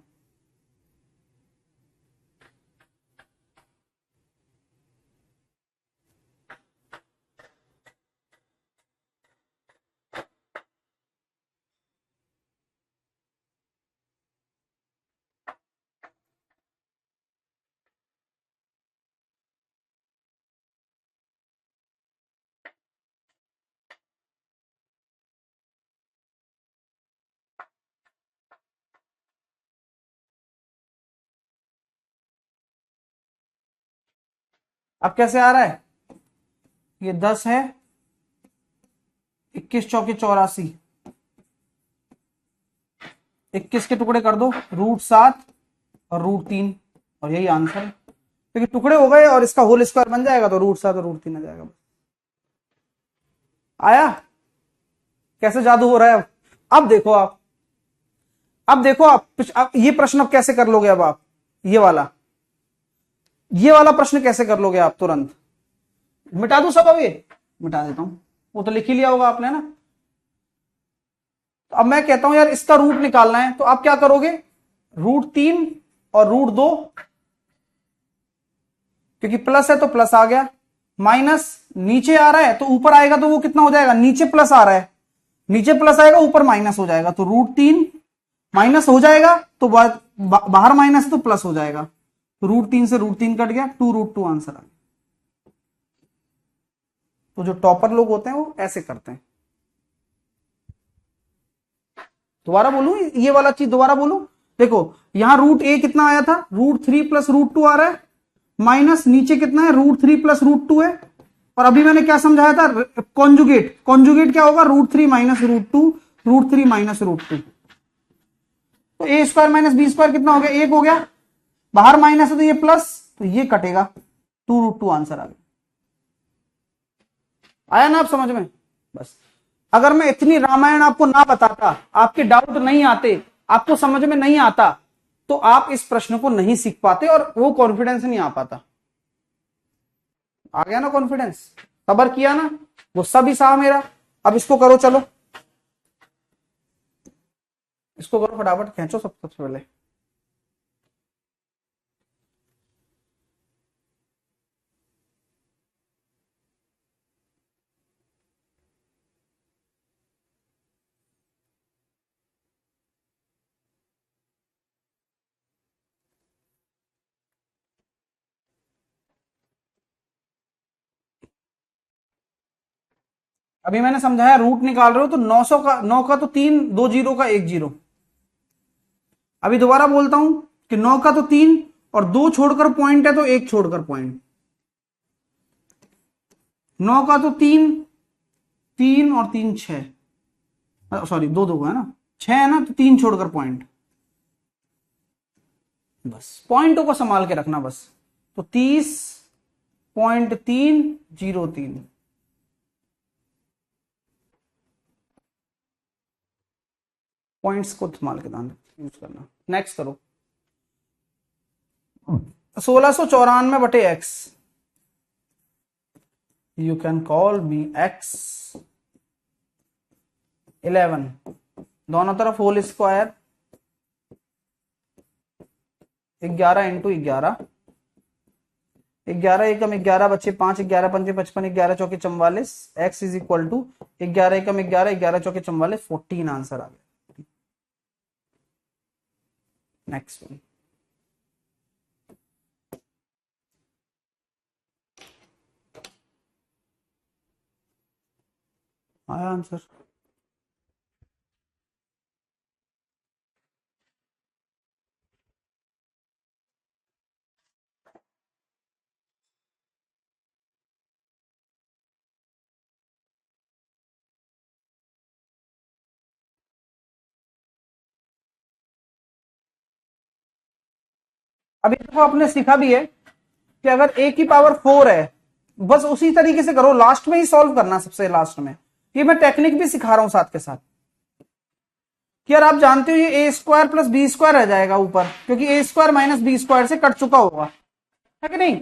अब कैसे आ रहा है? ये 10 है, 21 चौके 84, 21 के टुकड़े कर दो, √7 और √3, और यही आंसर है। क्योंकि टुकड़े हो गए और इसका होल स्क्वायर बन जाएगा तो √7 और √3 आ जाएगा। आया? कैसे जादू हो रहा है? अब देखो आप, अब देखो आप ये प्रश्न अब कैसे कर लोगे? अब आप ये वाला प्रश्न कैसे कर लोगे आप? तुरंत मिटा दूं सब? अब ये मिटा देता हूं, वो तो लिख ही लिया होगा आपने ना। तो अब मैं कहता हूं यार इसका रूट निकालना है, तो आप क्या करोगे? √3 और √2, क्योंकि प्लस है तो प्लस आ गया, माइनस नीचे आ रहा है तो ऊपर आएगा तो वो कितना हो जाएगा? नीचे प्लस आ रहा है, नीचे प्लस आएगा ऊपर माइनस हो जाएगा, तो √3 माइनस हो जाएगा तो बाहर माइनस तो प्लस हो जाएगा, तो √3 से √3 कट गया, 2√2 आंसर आ गया। तो जो टॉपर लोग होते हैं वो ऐसे करते हैं। दोबारा बोलूं ये वाला चीज, दोबारा बोलूं? देखो यहां √a कितना आया था? √3 प्लस √2 आ रहा है, माइनस नीचे कितना है? √3 प्लस √2 है। और अभी मैंने क्या समझाया था? कॉन्जुगेट। कॉन्जुगेट क्या होगा? √3 माइनस √2, √3 माइनस √2। तो a square minus b square कितना हो गया? 1 हो गया, बाहर माइनस है तो ये प्लस, तो ये कटेगा, 2√2 आंसर आ गया। आया ना आप समझ में? बस अगर मैं इतनी रामायण आपको ना बताता, आपके डाउट नहीं आते, आपको समझ में नहीं आता, तो आप इस प्रश्न को नहीं सीख पाते और वो कॉन्फिडेंस नहीं आ पाता। आ गया ना कॉन्फिडेंस? सबर किया ना, गुस्सा भी सहा मेरा। अब इसको करो, चलो इसको करो फटाफट, खींचो सबसे पहले। अभी मैंने समझाया रूट निकाल रहे हो तो 900 का 9 का तो 3, 2 जीरो का 1 जीरो। अभी दोबारा बोलता हूं कि 9 का तो 3 और 2 छोड़कर पॉइंट है तो 1 छोड़कर पॉइंट। 9 का तो 3, 3 और 3 6, सॉरी 2 2 है ना, 6 है ना, तो 3 छोड़कर पॉइंट। बस पॉइंटों को संभाल के रखना बस। तो 30.303 पॉइंट्स को संभाल के ध्यान यूज करना। नेक्स्ट करो 1694 बटे x, you can call me x 11, दोनों तरफ होल स्क्वायर 11 इंटू 11, 11 एकम 11 बच्चे 5, 11 पंजे 55, 11 चौके 44, एक्स इज इक्वल टू 11 एकम 11, 11 चौके 44, 14 आंसर आ गया। नेक्स्ट वन, आया आंसर। अभी देखो आपने सीखा भी है कि अगर a की पावर 4 है, बस उसी तरीके से करो, लास्ट में ही सॉल्व करना, सबसे लास्ट में। ये मैं टेक्निक भी सिखा रहा हूं साथ के साथ कि यार आप जानते हो ये a square plus B square रह जाएगा ऊपर, क्योंकि a square minus b square से कट चुका होगा, है कि नहीं।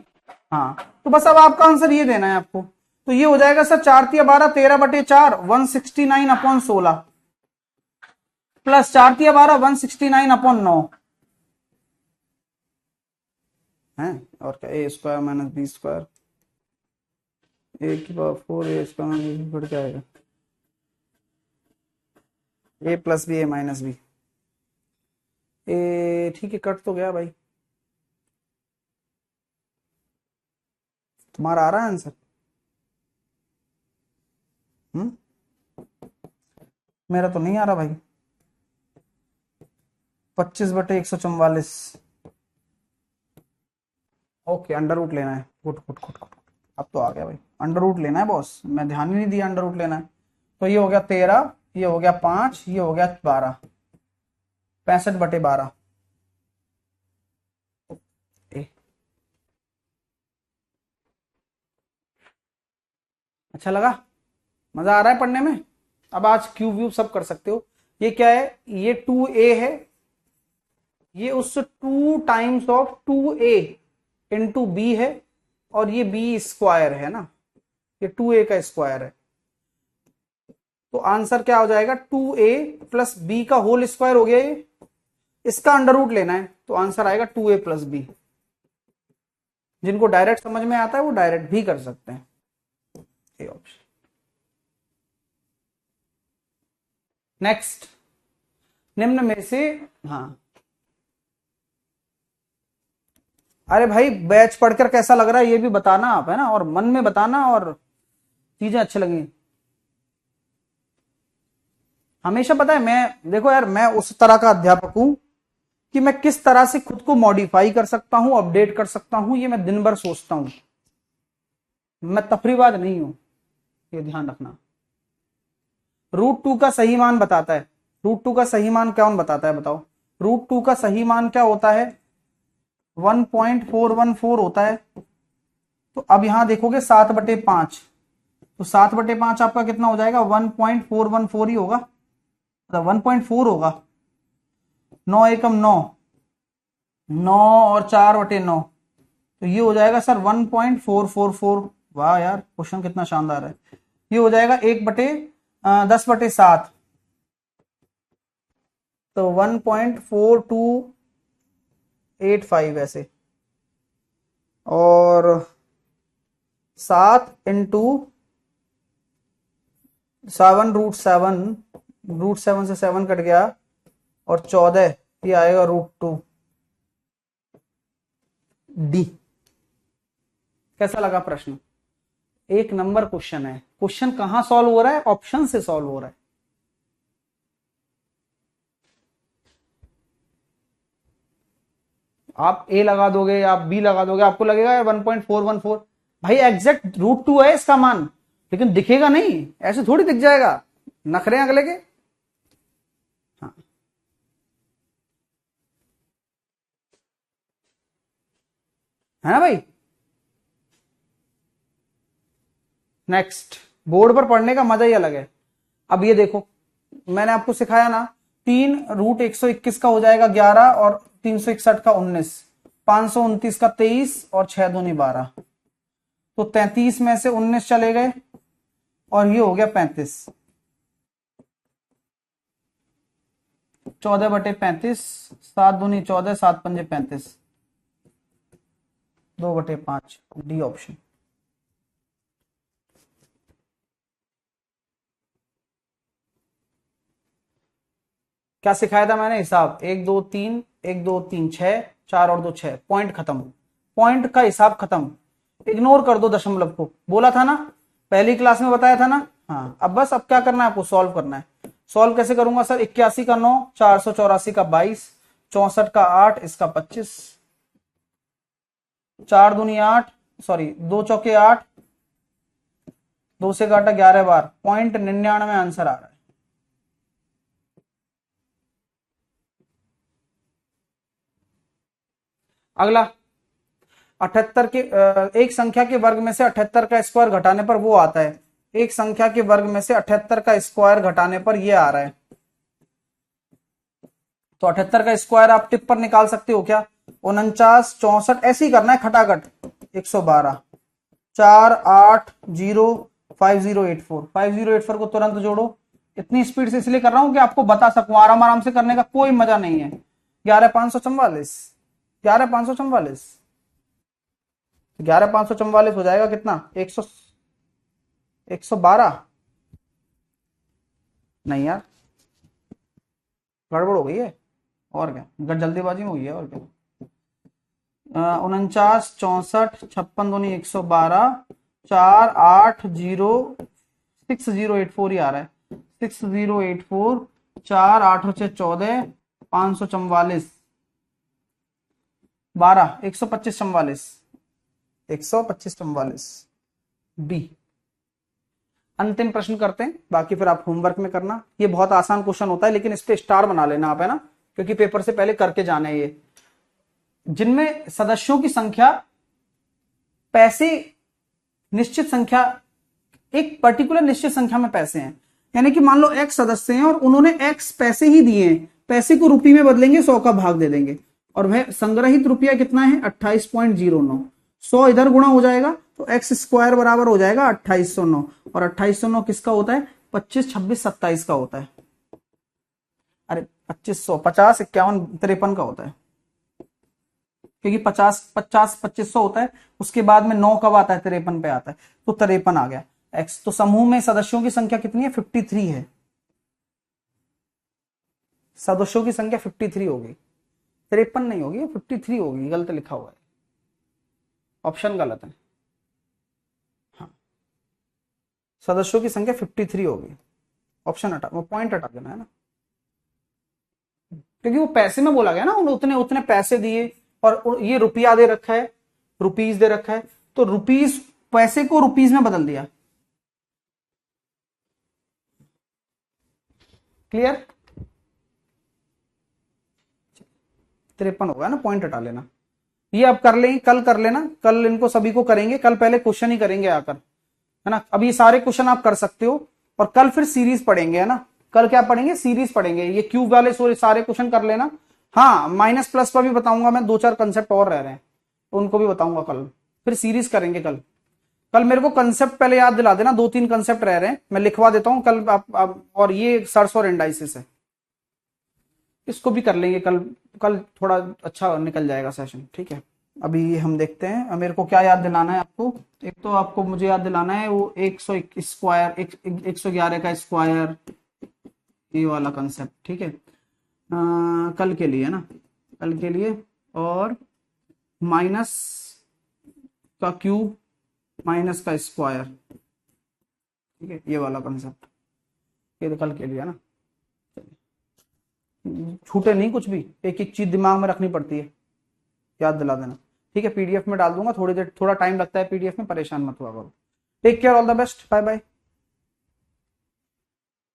हाँ, तो बस अब आपका आंसर ये देना है आपको। तो ये हो जाएगा सर 4 तिया 12, 13 बटे 4, 169 अपॉन 16, प्लस 4 तिया 12, 169 अपॉन 9 है, और क्या ए स्क्वायर माइनस बी स्क्वायर, ए की पावर 4 ए स्क्वायर माइनस बढ़ जाएगा, ए प्लस बी ए माइनस बी, ए ठीक है, कट तो गया भाई। तुम्हारा आ रहा है आंसर? मेरा तो नहीं आ रहा भाई। 25 बटे 144, ओके, अंडर रूट लेना है, गुड गुड गुड गुड, अब तो आ गया भाई, अंडर रूट लेना है बॉस, मैं ध्यान ही नहीं दिया अंडर रूट लेना है। तो ये हो गया 13, ये हो गया 5, ये हो गया 12, 65 बटे 12। अच्छा लगा, मजा आ रहा है पढ़ने में? अब आज क्यूब व्यूब सब कर सकते हो। ये क्या है, ये 2a है, ये उस 2 times of 2a into B है, और ये b स्क्वायर है ना, ये 2a का स्क्वायर है। तो आंसर क्या हो जाएगा, 2a प्लस बी का होल स्क्वायर हो गया ये, इसका अंडर रूट लेना है, तो आंसर आएगा 2a प्लस बी। जिनको डायरेक्ट समझ में आता है वो डायरेक्ट भी कर सकते हैं, ये ऑप्शन। नेक्स्ट, निम्न में से, हाँ, अरे भाई बैच पढ़कर कैसा लग रहा है ये भी बताना आप, है ना, और मन में बताना, और चीजें अच्छी लगी। हमेशा पता है, मैं देखो यार, मैं उस तरह का अध्यापक हूं कि मैं किस तरह से खुद को मॉडिफाई कर सकता हूं, अपडेट कर सकता हूं, ये मैं दिन भर सोचता हूं। मैं तफरीबाज नहीं हूं, ये ध्यान रखना। √2 का सही मान बताता है, √2 का सही मान कौन बताता है बताओ? √2 का सही मान क्या होता है? 1.414 होता है। तो अब यहां देखोगे 7/5, तो 7/5 आपका कितना हो जाएगा? 1.414 ही होगा, मतलब 1.4 होगा। 9 एकम 9, 9 और 4/9, तो ये हो जाएगा सर 1.444। वाह यार, क्वेश्चन कितना शानदार है। ये हो जाएगा 10/7, तो 1.4285 ऐसे, और 7 इंटू 7 √7 से 7 कट गया, और 14, ये आएगा √2 डी। कैसा लगा प्रश्न? एक नंबर क्वेश्चन है। क्वेश्चन कहां सॉल्व हो रहा है? ऑप्शन से सॉल्व हो रहा है। आप ए लगा दोगे या आप बी लगा दोगे, आपको लगेगा यार 1.414, भाई एग्जैक्ट √2 है इसका मान, लेकिन दिखेगा नहीं, ऐसे थोड़ी दिख जाएगा, नखरे अगले के। हाँ, है ना भाई। नेक्स्ट, बोर्ड पर पढ़ने का मजा ही अलग है। अब ये देखो, मैंने आपको सिखाया ना 3√121 का हो जाएगा 11 और 361 का 19, 529 का 23 और 6 दूनी 12, तो 33 में से 19 चले गए और ये हो गया 35। 14/35, 7 दूनी 14, 7 पंजे 35, 2/5, डी ऑप्शन। क्या सिखाया था मैंने? हिसाब 1 2 3, 1 2 3 6, 4 और 2 6, पॉइंट खत्म, पॉइंट का हिसाब खत्म, इग्नोर कर दो दशमलव को, बोला था ना, पहली क्लास में बताया था ना। हाँ, अब बस अब क्या करना है आपको? सॉल्व करना है। सॉल्व कैसे करूंगा सर? 81 का 9, 484 का 22, 64 का 8, इसका 25, 4 दूनी 8, सॉरी 2 चौके 8, 2 से काटा 11 बार, 0.99 आंसर आ रहा है। अगला 78 के एक संख्या के वर्ग में से 78 का स्क्वायर घटाने पर वो आता है, एक संख्या के वर्ग में से 78 का स्क्वायर घटाने पर ये आ रहा है। तो 78 का स्क्वायर आप टिप पर निकाल सकते हो क्या? 49, 64, ऐसे ही करना है खटाखट। 112, 4 8 0 5084, 5084 को तुरंत जोड़ो। इतनी स्पीड से इसलिए कर रहा हूं कि आपको बता सकूं, आराम आराम से करने का कोई मजा नहीं है। 11,544, 11,544, 11,544 हो जाएगा कितना? 112। नहीं यार, गड़बड़ हो गई है, और क्या जल्दीबाजी में हुई है, और क्या। 49, 64, 56 दूनी 112, 4 8 0 6084 ही आ रहा है। 6084, 4 8 6 14, 544, 12, 125 44, 125 44, बी। अंतिम प्रश्न करते हैं, बाकी फिर आप होमवर्क में करना। ये बहुत आसान क्वेश्चन होता है, लेकिन इस पे स्टार बना लेना आप, है ना, क्योंकि पेपर से पहले करके जाना है ये। जिनमें सदस्यों की संख्या, पैसे निश्चित संख्या, एक पर्टिकुलर निश्चित संख्या में पैसे हैं, यानी कि मान लो x सदस्य हैं और उन्होंने x पैसे ही दिए हैं, पैसे को रुपये में बदलेंगे, 100 का भाग दे देंगे, और वह संग्रहित रुपया कितना है? 28.09। 100 इधर गुणा हो जाएगा तो x स्क्वायर बराबर हो जाएगा 2809, और 2809 किसका होता है? 25 26 27 का होता है। अरे 2500, 50 51 53 का होता है, क्योंकि 50 50 2500 होता है, उसके बाद में 9 कब आता है? 53 पे आता है, तो 53 आ गया x। तो समूह में सदस्यों की संख्या कितनी है? 53 है। सदस्यों की संख्या 53 होगी, 53 नहीं होगी, 53 होगी, गलत लिखा हुआ है, ऑप्शन गलत है। हाँ, सदस्यों की संख्या 53 होगी, ऑप्शन हटा, वो पॉइंट हटा देना है ना, क्योंकि वो पैसे में बोला गया ना, उतने उतने पैसे दिए, और ये रुपया दे रखा है, रुपीस दे रखा है, तो रुपीस, पैसे को रुपीस में बदल दिया। क्लियर? 53 होगा ना, पॉइंट हटा लेना। ये अब कर लेंगे, कल कर लेना, कल इनको सभी को करेंगे, कल पहले क्वेश्चन ही करेंगे आकर, है ना। अब ये सारे क्वेश्चन आप कर सकते हो, और कल फिर सीरीज पढ़ेंगे, है ना। कल क्या पढ़ेंगे? सीरीज पढ़ेंगे। ये क्यूब वाले सारे क्वेश्चन कर लेना। हाँ, माइनस प्लस पर भी बताऊंगा मैं, 2-4 कंसेप्ट और रह रहे हैं, उनको भी बताऊंगा कल, फिर सीरीज करेंगे कल। कल मेरे को कंसेप्ट पहले याद दिला देना, 2-3 कंसेप्ट रह रहे हैं, मैं लिखवा देता हूं कल आप, और ये सर्च और इंडाइसिस है, इसको भी कर लेंगे कल। कल थोड़ा अच्छा निकल जाएगा सेशन, ठीक है। अभी हम देखते हैं, अब मेरे को क्या याद दिलाना है आपको। एक तो आपको मुझे याद दिलाना है वो 100 स्क्वायर, 111 का स्क्वायर, ये वाला कंसेप्ट, ठीक है। कल के लिए, ना, कल के लिए। और माइनस का क्यूब, माइनस का स्क्वायर, ठीक है, ये वाला कंसेप्ट, ये तो कल के लिए, ना। छूटे नहीं कुछ भी, एक एक चीज दिमाग में रखनी पड़ती है, याद दिला देना, ठीक है। पीडीएफ में डाल दूंगा, थोड़ी देर, थोड़ा टाइम लगता है पीडीएफ में, परेशान मत हुआ करो। Take care, all the best, bye bye.